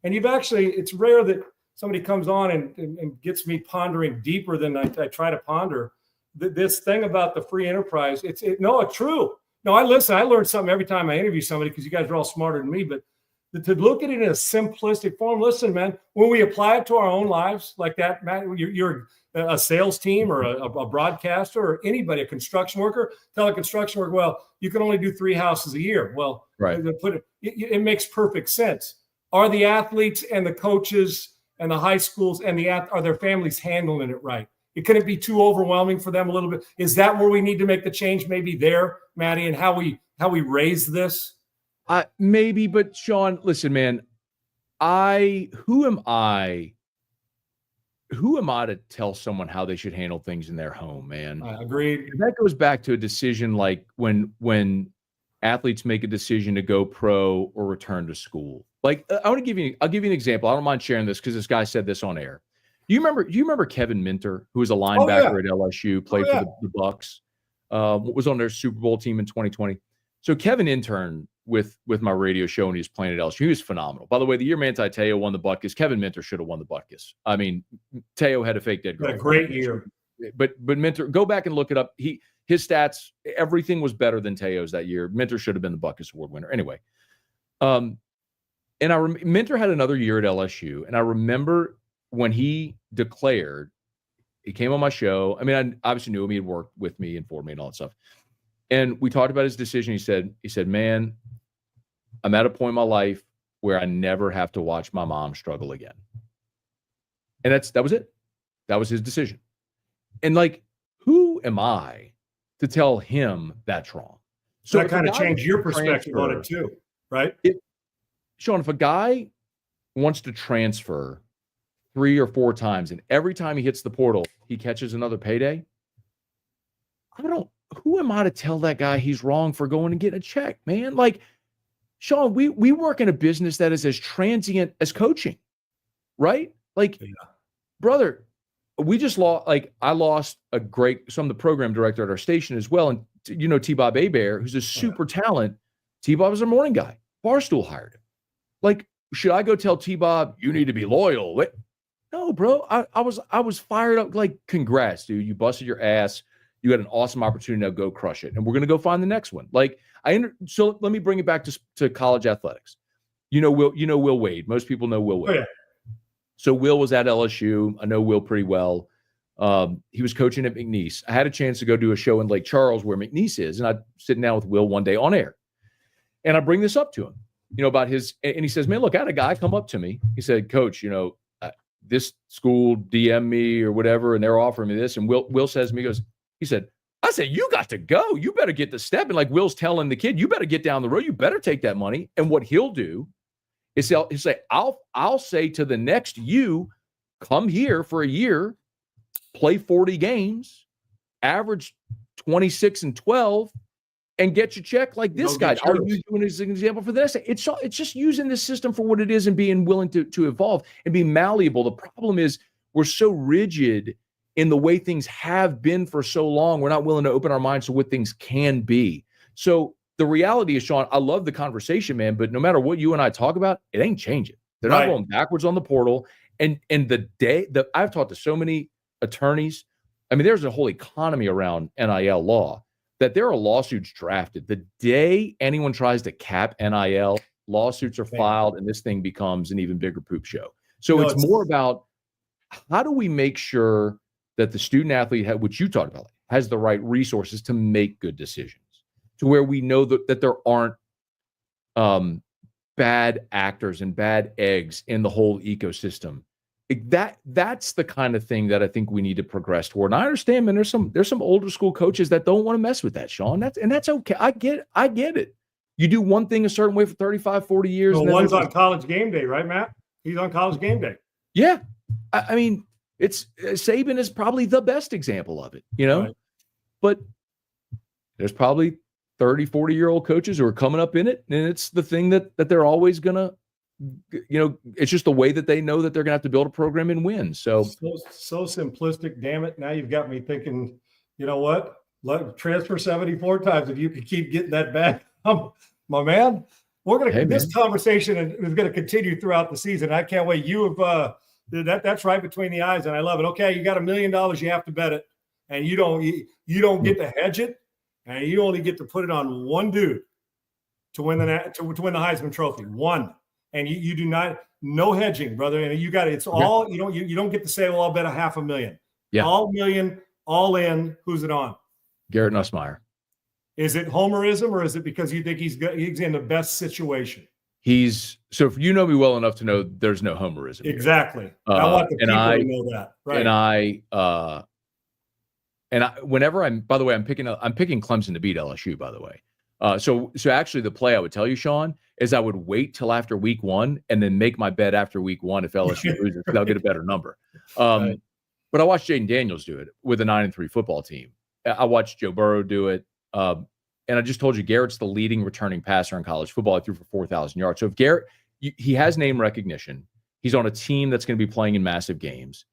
And it's rare that somebody comes on and gets me pondering deeper than I try to ponder. This thing about the free enterprise, it's true. No, I listen. I learn something every time I interview somebody, because you guys are all smarter than me. But to look at it in a simplistic form, listen, man, when we apply it to our own lives like that, Matt, you're a sales team or a broadcaster or anybody, a construction worker, tell a construction worker, well, you can only do 3 houses a year. Well, right. It makes perfect sense. Are the athletes and the coaches and the high schools and are their families handling it right? It couldn't be too overwhelming for them a little bit. Is that where we need to make the change? Maybe there, Matty, and how we raise this? Maybe, but Sean, listen, man, who am I to tell someone how they should handle things in their home, man? I agree. That goes back to a decision like when athletes make a decision to go pro or return to school. Like, I'll give you an example. I don't mind sharing this because this guy said this on air. Do you remember Kevin Minter, who was a linebacker at LSU, played for the Bucks, was on their Super Bowl team in 2020. So Kevin interned with my radio show when he was playing at LSU. He was phenomenal. By the way, the year Manti Te'o won the Butkus, Kevin Minter should have won the Butkus. I mean, Te'o had a fake dead girlfriend. A great year. But Minter, go back and look it up. His stats, everything was better than Te'o's that year. Minter should have been the Butkus Award winner. Anyway, and Minter had another year at LSU, and I remember when he declared, he came on my show. I mean, I obviously knew him. He had worked with me and for me and all that stuff. And we talked about his decision. He said, man, I'm at a point in my life where I never have to watch my mom struggle again. And that was it. That was his decision. And like, who am I to tell him that's wrong? So that kind of changed your perspective on it too, right? Sean, if a guy wants to transfer 3 or 4 times and every time he hits the portal, he catches another payday, who am I to tell that guy he's wrong for going and getting a check, man? Like, Sean, we work in a business that is as transient as coaching, right? Like, brother, we just lost, I lost some of the program director at our station as well. And you know, T-Bob Abear, who's a super talent. T-Bob was a morning guy. Barstool hired him. Like, should I go tell T-Bob, you need to be loyal? No, bro. I was fired up. Like, congrats, dude. You busted your ass. You had an awesome opportunity. Now go crush it. And we're going to go find the next one. Like, so let me bring it back to college athletics. You know Will Wade. Most people know Will Wade. Oh, yeah. So Will was at LSU. I know Will pretty well. He was coaching at McNeese. I had a chance to go do a show in Lake Charles where McNeese is. And I'm sitting down with Will one day on air. And I bring this up to him, about his, and he says, man, look, I had a guy come up to me. He said, Coach, this school DM me or whatever, and they're offering me this. And Will says to me, I said, you got to go. You better get the step. And like Will's telling the kid, you better get down the road. You better take that money. And what he'll do is he'll say, I'll say to the next you, come here for a year, play 40 games, average 26 and 12, and get your check like this guy. I'll use you as an example for this. It's just using this system for what it is and being willing to evolve and be malleable. The problem is we're so rigid in the way things have been for so long. We're not willing to open our minds to what things can be. So the reality is, Sean, I love the conversation, man, but no matter what you and I talk about, it ain't changing. They're not going backwards on the portal. And the day that I've talked to so many attorneys, I mean, there's a whole economy around NIL law that there are lawsuits drafted. The day anyone tries to cap NIL, lawsuits are filed, and this thing becomes an even bigger poop show. So it's more about how do we make sure that the student athlete, which you talked about, has the right resources to make good decisions, to where we know that there aren't bad actors and bad eggs in the whole ecosystem. That's the kind of thing that I think we need to progress toward. And I understand, man, there's some older school coaches that don't want to mess with that, Sean. That's okay. I get it. You do one thing a certain way for 35, 40 years. Well, one's on College Game Day, right, Matt? He's on College Game Day. Yeah. I mean, it's Saban is probably the best example of it, right. But there's probably 30, 40-year-old coaches who are coming up in it. And it's the thing that they're always going to, it's just the way that they know that they're going to have to build a program and win. So simplistic, damn it. Now you've got me thinking, you know what? Transfer 74 times if you could keep getting that back. My man, we're going to, this conversation is going to continue throughout the season. I can't wait. You have, that's right between the eyes, and I love it. Okay, you got $1 million, you have to bet it, and you don't get to hedge it, and you only get to put it on one dude to win the Heisman Trophy. One. And you do not, no hedging, brother. And you got it. It's all, you don't get to say, well, I'll bet $500,000. Yeah. All million, all in. Who's it on? Garrett Nussmeier. Is it homerism, or is it because you think he's in the best situation? So if you know me well enough to know there's no homerism. Exactly. I want the people to know that. Right. Whenever by the way, I'm picking Clemson to beat LSU, by the way. So actually the play I would tell you, Sean, is I would wait till after week 1 and then make my bet after week 1 if LSU loses, because I'll get a better number. Right. But I watched Jaden Daniels do it with a 9-3 football team. I watched Joe Burrow do it. And I just told you, Garrett's the leading returning passer in college football. He threw for 4,000 yards. So if Garrett, he has name recognition. He's on a team that's going to be playing in massive games.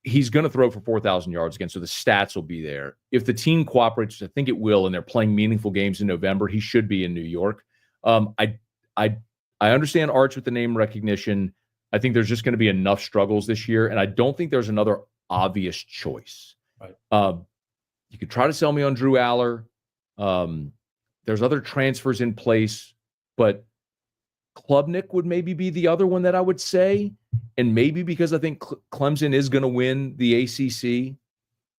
He's going to throw for 4,000 yards again, so the stats will be there. If the team cooperates, which I think it will, and they're playing meaningful games in November, he should be in New York. I understand Arch with the name recognition. I think there's just going to be enough struggles this year, and I don't think there's another obvious choice. Right. You could try to sell me on Drew Aller. There's other transfers in place, but Klubnik would maybe be the other one that I would say, and maybe because I think Clemson is going to win the ACC,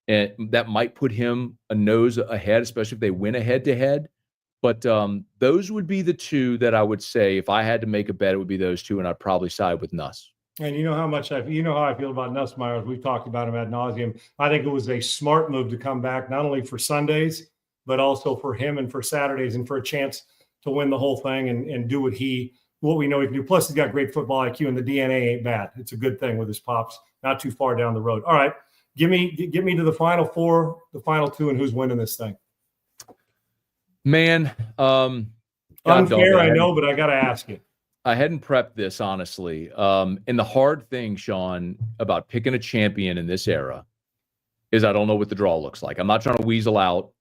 and that might put him a nose ahead, especially if they win a head-to-head. But those would be the two that I would say if I had to make a bet, it would be those two, and I'd probably side with Nuss. And you know how I feel about Nussmeier. We've talked about him ad nauseum. I think it was a smart move to come back, not only for Sundays, but also for him and for Saturdays, and for a chance to win the whole thing and do what we know he can do. Plus, he's got great football IQ, and the DNA ain't bad. It's a good thing with his pops, not too far down the road. All right, get me to the Final Four, the final two, and who's winning this thing. Man, unfair, I know, but I got to ask you. I hadn't prepped this, honestly. And the hard thing, Sean, about picking a champion in this era is I don't know what the draw looks like. I'm not trying to weasel out.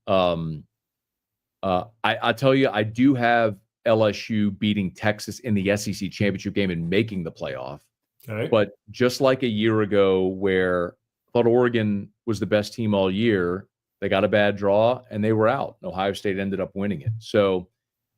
I tell you, I do have LSU beating Texas in the SEC championship game and making the playoff. Okay. But just like a year ago where I thought Oregon was the best team all year, they got a bad draw and they were out. Ohio State ended up winning it. So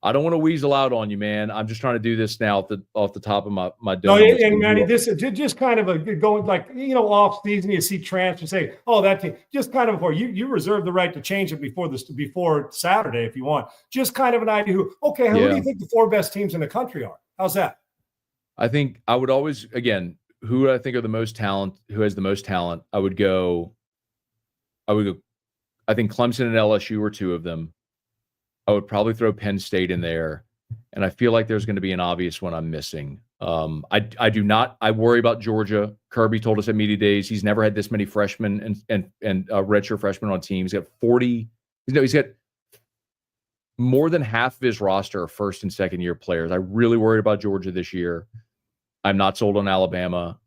I don't want to weasel out on you, man. I'm just trying to do this now off the top of my dome. No, and Manny, this is just kind of a going like, off season, you see transfer, say, oh, that team, just kind of before you reserve the right to change it before Saturday if you want. Just kind of an idea who do you think the four best teams in the country are? How's that? I think I would always, again, who I think are the most talent, who has the most talent, I would go, I think Clemson and LSU are two of them. I would probably throw Penn State in there. And I feel like there's going to be an obvious one I'm missing. I worry about Georgia. Kirby told us at media days he's never had this many freshmen and redshirt freshmen on teams. He's got 40. He's got more than half of his roster are first and second year players. I really worried about Georgia this year. I'm not sold on Alabama.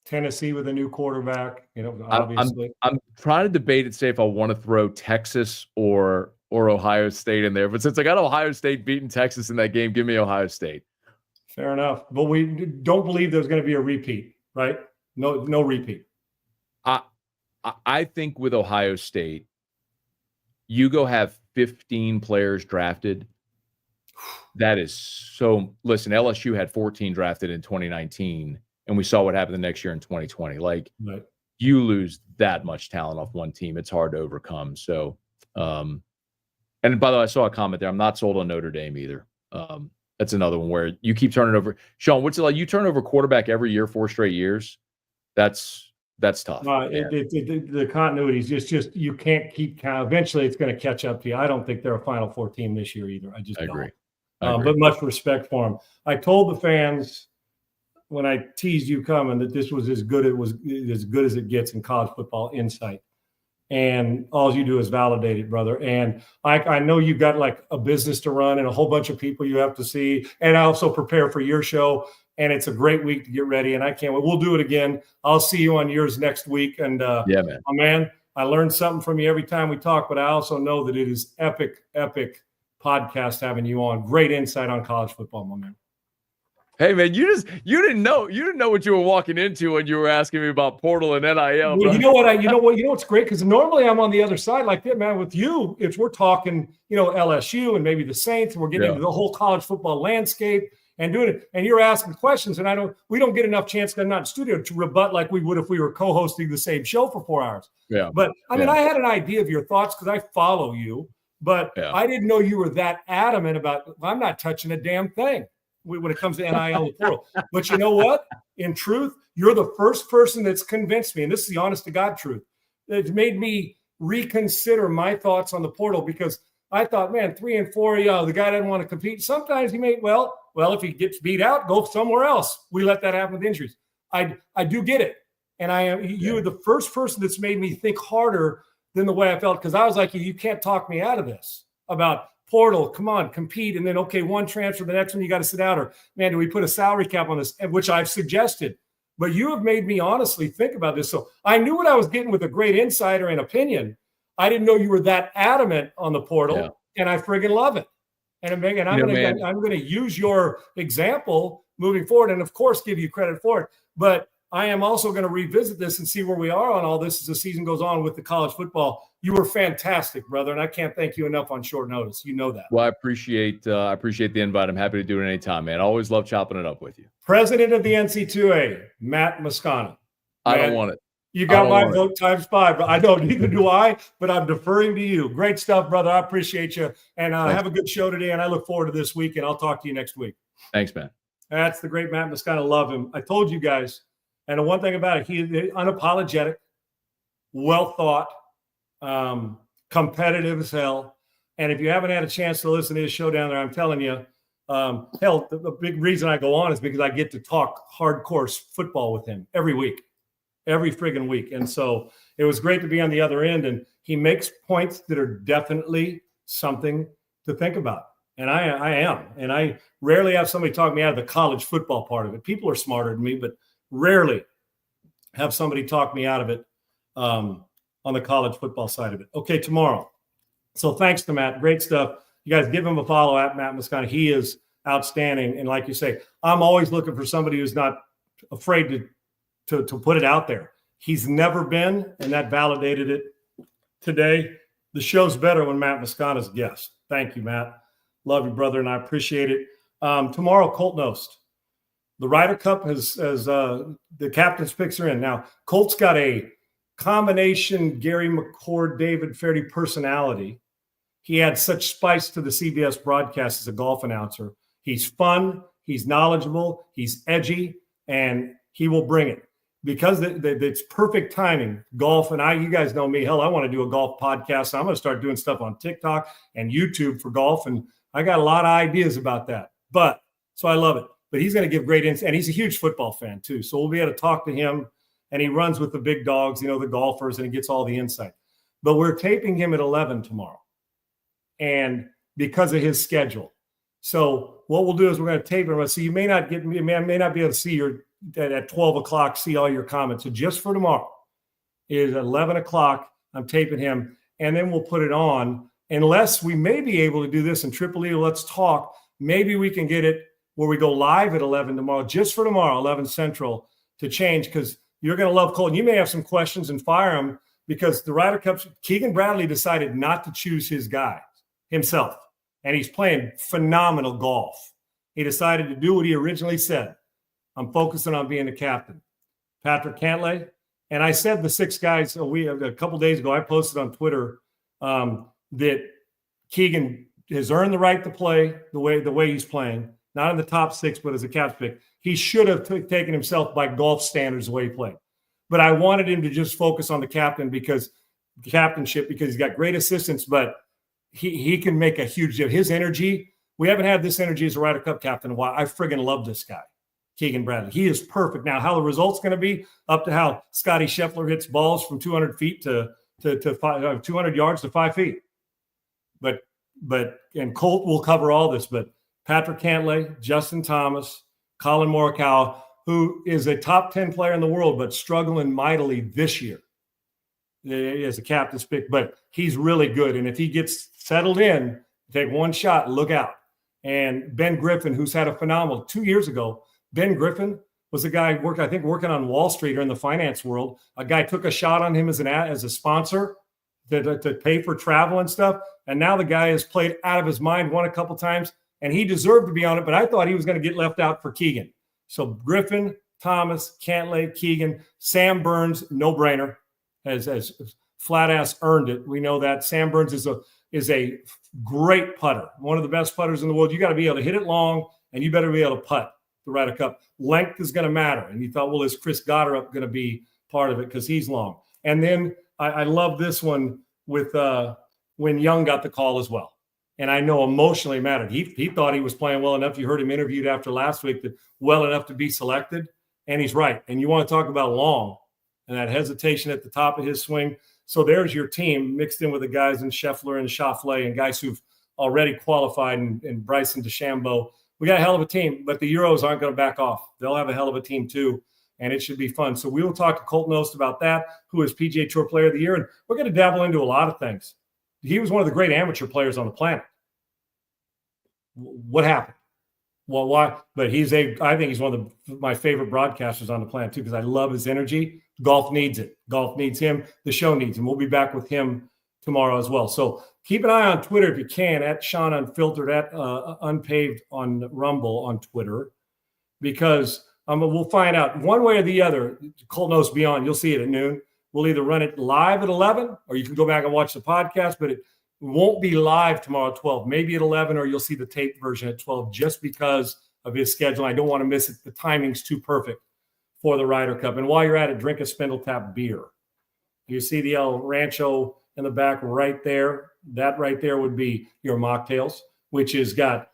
Tennessee with a new quarterback, obviously. I'm trying to debate and say if I want to throw Texas or Ohio State in there. But since I got Ohio State beating Texas in that game, give me Ohio State. Fair enough. But we don't believe there's going to be a repeat, right? No repeat. I think with Ohio State, you go have 15 players drafted. That is so. Listen, LSU had 14 drafted in 2019. And we saw what happened the next year in 2020. Like, right. You lose that much talent off one team, it's hard to overcome. So, and by the way, I saw a comment there. I'm not sold on Notre Dame either. That's another one where you keep turning over. Sean, what's it like? You turn over quarterback every year, 4 straight years. That's tough. The continuity is just you can't keep count. Eventually, it's going to catch up to you. I don't think they're a Final Four team this year either. I agree. But much respect for them. I told the fans when I teased you coming that this was as good as it gets in college football insight. And all you do is validate it, brother. And I know you've got like a business to run and a whole bunch of people you have to see. And I also prepare for your show. And it's a great week to get ready. And I can't wait. We'll do it again. I'll see you on yours next week. And yeah, man. My man, I learned something from you every time we talk, but I also know that it is epic podcast having you on. Great insight on college football, my man. Hey man, you didn't know what you were walking into when you were asking me about portal and NIL. Well, you know what's great, because normally I'm on the other side like that, man. With you, if we're talking, LSU and maybe the Saints, and we're getting into the whole college football landscape and doing it, and you're asking questions, and we don't get enough chance because I'm not in studio to rebut like we would if we were co-hosting the same show for 4 hours. Yeah. But I mean, I had an idea of your thoughts because I follow you, but I didn't know you were that adamant about. I'm not touching a damn thing when it comes to NIL the portal. But you know what? In truth, you're the first person that's convinced me, and this is the honest to God truth, it's made me reconsider my thoughts on the portal, because I thought, man, 3 and 4, the guy doesn't want to compete. Sometimes he may, well, if he gets beat out, go somewhere else. We let that happen with injuries. I do get it. And you were the first person that's made me think harder than the way I felt, because I was like, you can't talk me out of this about portal, come on, compete, and then, okay, one transfer, the next one you got to sit out, or, man, do we put a salary cap on this, which I've suggested. But you have made me honestly think about this. So I knew what I was getting with a great insider and opinion. I didn't know you were that adamant on the portal. and I friggin' love it. And I'm going to use your example moving forward, and of course, give you credit for it. But I am also going to revisit this and see where we are on all this as the season goes on with the college football. You were fantastic, brother, and I can't thank you enough on short notice. You know that. Well, I appreciate the invite. I'm happy to do it anytime, man. I always love chopping it up with you. President of the NC2A, Matt Moscona. I don't want it. You got my vote times 5, but I know neither do I, but I'm deferring to you. Great stuff, brother. I appreciate you. And have a good show today, and I look forward to this week, and I'll talk to you next week. Thanks, man. That's the great Matt Moscona. Love him. I told you guys, and the one thing about it, he's unapologetic, well thought, competitive as hell. And if you haven't had a chance to listen to his show down there, I'm telling you, hell, the big reason I go on is because I get to talk hardcore football with him every week. Every friggin' week. And so it was great to be on the other end. And he makes points that are definitely something to think about. And I am. And I rarely have somebody talk me out of the college football part of it. People are smarter than me, but rarely have somebody talk me out of it on the college football side of it. Okay, tomorrow. So thanks to Matt. Great stuff. You guys give him a follow at Matt Moscona. He is outstanding. And like you say, I'm always looking for somebody who's not afraid to put it out there. He's never been, and that validated it today. The show's better when Matt Moscona's guest. Thank you, Matt. Love you, brother, and I appreciate it. Tomorrow, Colt Knost. The Ryder Cup has the captain's picks are in. Now, Colt's got a combination Gary McCord, David Fairty personality. He had such spice to the CBS broadcast as a golf announcer. He's fun, he's knowledgeable, he's edgy, and he will bring it. Because it's perfect timing, golf, and you guys know me. Hell, I want to do a golf podcast. So I'm going to start doing stuff on TikTok and YouTube for golf, and I got a lot of ideas about that. So I love it. But he's going to give great insight, and he's a huge football fan too. So we'll be able to talk to him, and he runs with the big dogs, the golfers, and he gets all the insight. But we're taping him at 11 tomorrow, and because of his schedule. So what we'll do is we're going to tape him. So you may not be able to see at 12 o'clock, see all your comments. So just for tomorrow is 11 o'clock. I'm taping him, and then we'll put it on. Unless we may be able to do this in Triple E, let's talk. Maybe we can get it where we go live at 11 tomorrow, just for tomorrow, 11 Central, to change, because you're going to love Colt. And you may have some questions and fire him, because the Ryder Cup, Keegan Bradley decided not to choose his guy himself, and he's playing phenomenal golf. He decided to do what he originally said. I'm focusing on being the captain. Patrick Cantlay. And I said the 6 guys a couple days ago, I posted on Twitter that Keegan has earned the right to play the way he's playing, not in the top 6, but as a cap's pick. He should have taken himself by golf standards the way he played. But I wanted him to just focus on the captainship because he's got great assistance, but he can make a huge difference. His energy, we haven't had this energy as a Ryder Cup captain in a while. I friggin' love this guy. Keegan Bradley. He is perfect. Now, how the result's going to be up to how Scotty Scheffler hits balls from 200 feet to 200 yards to 5 feet. And Colt will cover all this, but Patrick Cantlay, Justin Thomas, Colin Morikawa, who is a top 10 player in the world, but struggling mightily this year as a captain's pick, but he's really good. And if he gets settled in, take one shot, look out. And Ben Griffin, who's had a phenomenal 2 years ago, Ben Griffin was a guy working on Wall Street or in the finance world. A guy took a shot on him as a sponsor to pay for travel and stuff. And now the guy has played out of his mind, won a couple times, and he deserved to be on it. But I thought he was going to get left out for Keegan. So Griffin, Thomas, Cantlay, Keegan, Sam Burns, no brainer, has flat ass earned it. We know that Sam Burns is a great putter, one of the best putters in the world. You got to be able to hit it long, and you better be able to putt the Ryder Cup. Length is going to matter. And you thought, well, is Chris Goddard going to be part of it because he's long? And then I love this one with when Young got the call as well. And I know emotionally it mattered. He thought he was playing well enough. You heard him interviewed after last week, that well enough to be selected. And he's right. And you want to talk about long and that hesitation at the top of his swing. So there's your team mixed in with the guys in Scheffler and Schauffele and guys who've already qualified and Bryson DeChambeau. We got a hell of a team, but the Euros aren't going to back off. They'll have a hell of a team too, and it should be fun. So we will talk to Colt Knost about that, who is PGA Tour Player of the Year, and we're going to dabble into a lot of things. he was one of the great amateur players on the planet. What happened? Well, why? But I think he's one of my favorite broadcasters on the planet too, because I love his energy. Golf needs it. Golf needs him. The show needs him. We'll be back with him tomorrow as well. So keep an eye on Twitter if you can, at Sean Unfiltered, at Unpaved on Rumble on Twitter, because we'll find out one way or the other. Colt Knows Beyond, you'll see it at noon. We'll either run it live at 11, or you can go back and watch the podcast, but it won't be live tomorrow at 12, maybe at 11, or you'll see the taped version at 12 just because of his schedule. I don't want to miss it. The timing's too perfect for the Ryder Cup. And while you're at it, drink a Spindle Tap beer. You see the El Rancho in the back right there. That right there would be your mocktails, which has got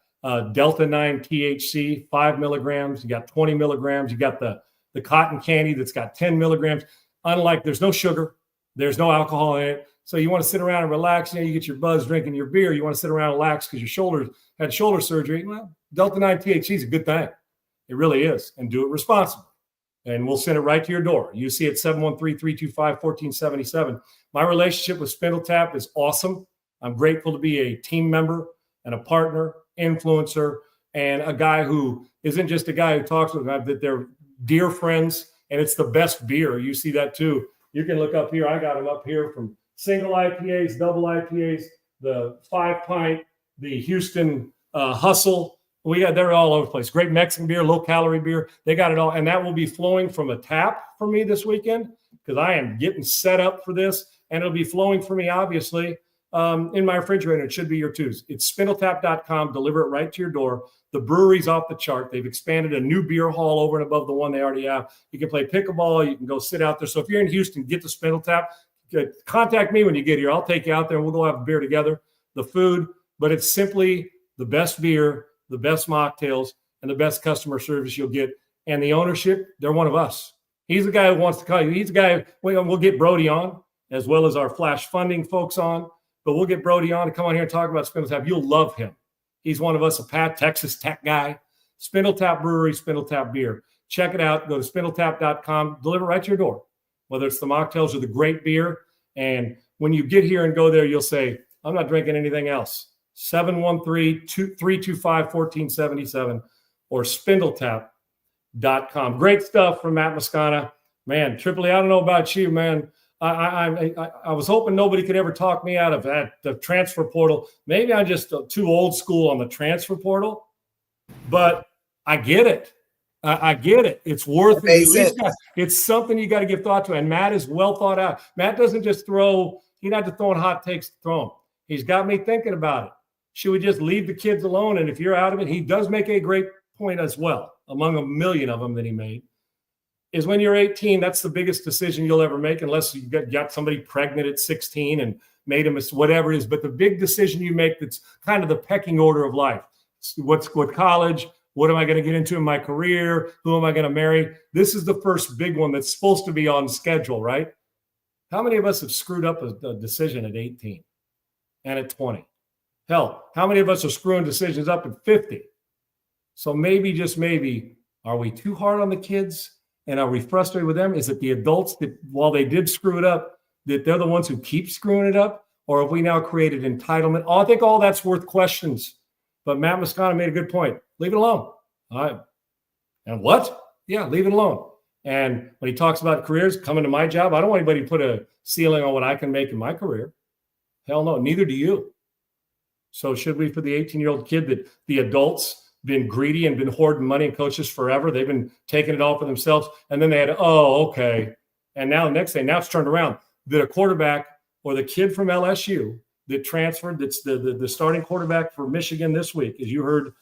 Delta 9 THC, 5 milligrams. You got 20 milligrams. You got the cotton candy that's got 10 milligrams. Unlike, there's no sugar, there's no alcohol in it. So you want to sit around and relax. You get your buzz drinking your beer. You want to sit around and relax because your had shoulder surgery. Well, Delta 9 THC is a good thing. It really is. And do it responsibly. And we'll send it right to your door. You see it 713-325-1477. My relationship with Spindle Tap is awesome. I'm grateful to be a team member and a partner, influencer, and a guy who isn't just a guy who talks with them, that they're dear friends, and it's the best beer. You see that too. You can look up here. I got them up here from single IPAs, double IPAs, the 5-pint, the Houston Hustle. They're all over the place. Great Mexican beer, low calorie beer. They got it all. And that will be flowing from a tap for me this weekend because I am getting set up for this. And it'll be flowing for me, obviously, in my refrigerator. It should be your twos. It's spindletap.com. Deliver it right to your door. The brewery's off the chart. They've expanded a new beer hall over and above the one they already have. You can play pickleball. You can go sit out there. So if you're in Houston, get to Spindle Tap. Contact me when you get here. I'll take you out there and we'll go have a beer together. The food, but it's simply the best beer, the best mocktails, and the best customer service you'll get. And the ownership, they're one of us. He's the guy who wants to call you. He's the guy, we'll get Brody on, as well as our Flash Funding folks on. But we'll get Brody on to come on here and talk about Spindle Tap. You'll love him. He's one of us, a Texas Tech guy. Spindle Tap Brewery, Spindle Tap Beer. Check it out. Go to spindletap.com. Deliver right to your door, whether it's the mocktails or the great beer. And when you get here and go there, you'll say, I'm not drinking anything else. 713-325-1477 or spindletap.com. Great stuff from Matt Moscona. Man, Tripoli, I don't know about you, man. I was hoping nobody could ever talk me out of that, the transfer portal. Maybe I'm just too old school on the transfer portal, but I get it. I get it. It's worth it. It's something you got to give thought to. And Matt is well thought out. Matt doesn't just he's not just throwing hot takes to throw them. He's got me thinking about it. Should we just leave the kids alone? And if you're out of it, he does make a great point as well, among a million of them that he made, is when you're 18, that's the biggest decision you'll ever make, unless you got somebody pregnant at 16 and made him whatever it is. But the big decision you make, that's kind of the pecking order of life. What college? What am I going to get into in my career? Who am I going to marry? This is the first big one that's supposed to be on schedule, right? How many of us have screwed up a decision at 18 and at 20? Hell, how many of us are screwing decisions up at 50? So maybe, just maybe, are we too hard on the kids? And are we frustrated with them? Is it the adults that, while they did screw it up, that they're the ones who keep screwing it up? Or have we now created entitlement? I think all that's worth questions. But Matt Moscona made a good point. Leave it alone. All right. And what? Yeah, leave it alone. And when he talks about careers, coming to my job, I don't want anybody to put a ceiling on what I can make in my career. Hell no, neither do you. So should we, for the 18-year-old kid that the adults been greedy and been hoarding money and coaches forever, they've been taking it all for themselves, and then they had, okay. And now the next thing, now it's turned around. That a quarterback or the kid from LSU that transferred, that's the starting quarterback for Michigan this week, as you heard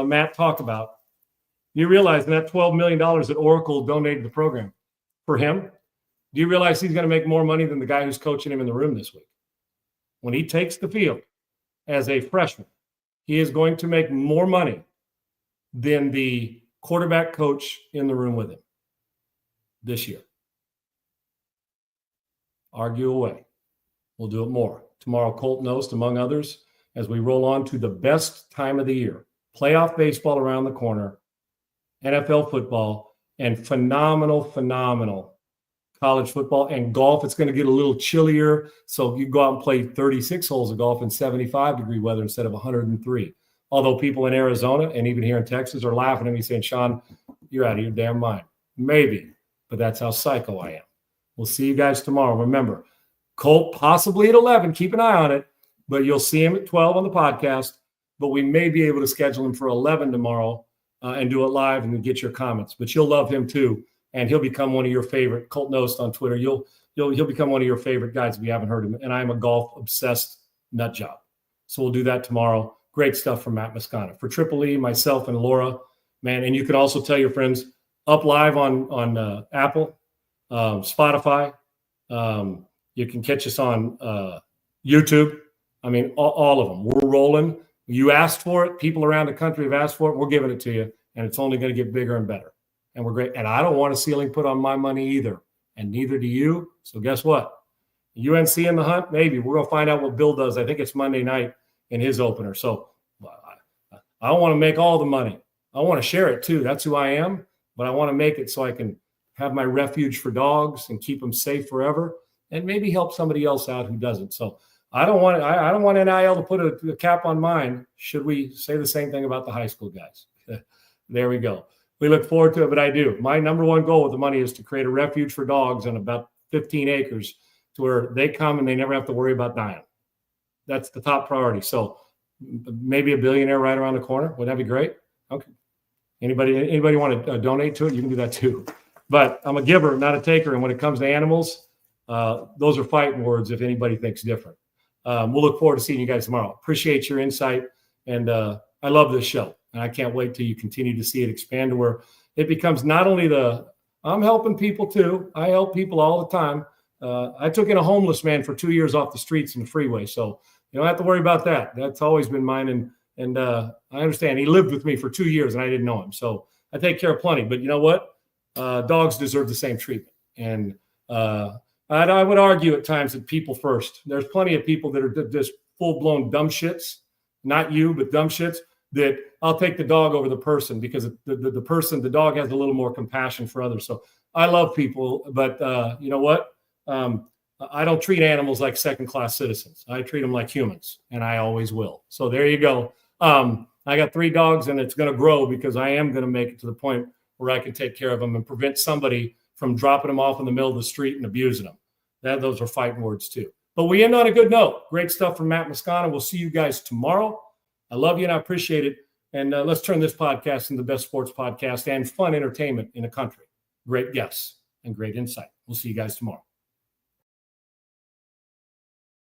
Matt talk about, you realize that $12 million that Oracle donated the program for him, do you realize he's going to make more money than the guy who's coaching him in the room this week? When he takes the field as a freshman, he is going to make more money than the quarterback coach in the room with him this year. Argue away. We'll do it more. Tomorrow, Colt Nost, among others, as we roll on to the best time of the year. Playoff baseball around the corner, NFL football, and phenomenal college football and golf. It's going to get a little chillier. So you go out and play 36 holes of golf in 75-degree weather instead of 103. Although people in Arizona and even here in Texas are laughing at me saying, Sean, you're out of your damn mind. Maybe, but that's how psycho I am. We'll see you guys tomorrow. Remember, Colt possibly at 11. Keep an eye on it, but you'll see him at 12 on the podcast. But we may be able to schedule him for 11 tomorrow and do it live and get your comments. But you'll love him too, and he'll become one of your favorite. Colt Nost on Twitter. He'll become one of your favorite guys if you haven't heard him. And I'm a golf obsessed nut job, so we'll do that tomorrow. Great stuff from Matt Moscona. For Triple E, myself, and Laura, man. And you can also tell your friends, up live on Apple, Spotify. You can catch us on YouTube. I mean, all of them. We're rolling. You asked for it. People around the country have asked for it. We're giving it to you, and it's only going to get bigger and better. And we're great. And I don't want a ceiling put on my money either, and neither do you. So guess what? UNC in the hunt? Maybe. We're going to find out what Bill does. I think it's Monday night in his opener. So I don't want to make all the money. I want to share it too. That's who I am. But I want to make it so I can have my refuge for dogs and keep them safe forever, and maybe help somebody else out who doesn't. So I don't want NIL to put a cap on mine. Should we say the same thing about the high school guys? There we go. We look forward to it, but I do. My number one goal with the money is to create a refuge for dogs on about 15 acres to where they come and they never have to worry about dying. That's the top priority. So maybe a billionaire right around the corner. Wouldn't that be great? Okay. Anybody want to donate to it? You can do that too. But I'm a giver, not a taker. And when it comes to animals, those are fighting words if anybody thinks different. We'll look forward to seeing you guys tomorrow. Appreciate your insight. And I love this show. And I can't wait till you continue to see it expand to where it becomes not only I'm helping people too. I help people all the time. I took in a homeless man for 2 years off the streets and the freeway. So you don't have to worry about that. That's always been mine. And I understand he lived with me for 2 years and I didn't know him. So I take care of plenty. But you know what? Dogs deserve the same treatment. And I would argue at times that people first. There's plenty of people that are just full-blown dumb shits. Not you, but dumb shits. That I'll take the dog over the person because the dog has a little more compassion for others. So I love people, but you know what? I don't treat animals like second-class citizens. I treat them like humans, and I always will. So there you go. I got 3 dogs, and it's going to grow because I am going to make it to the point where I can take care of them and prevent somebody from dropping them off in the middle of the street and abusing them. Those are fighting words too. But we end on a good note. Great stuff from Matt Moscona. We'll see you guys tomorrow. I love you and I appreciate it. And let's turn this podcast into the best sports podcast and fun entertainment in the country. Great guests and great insight. We'll see you guys tomorrow.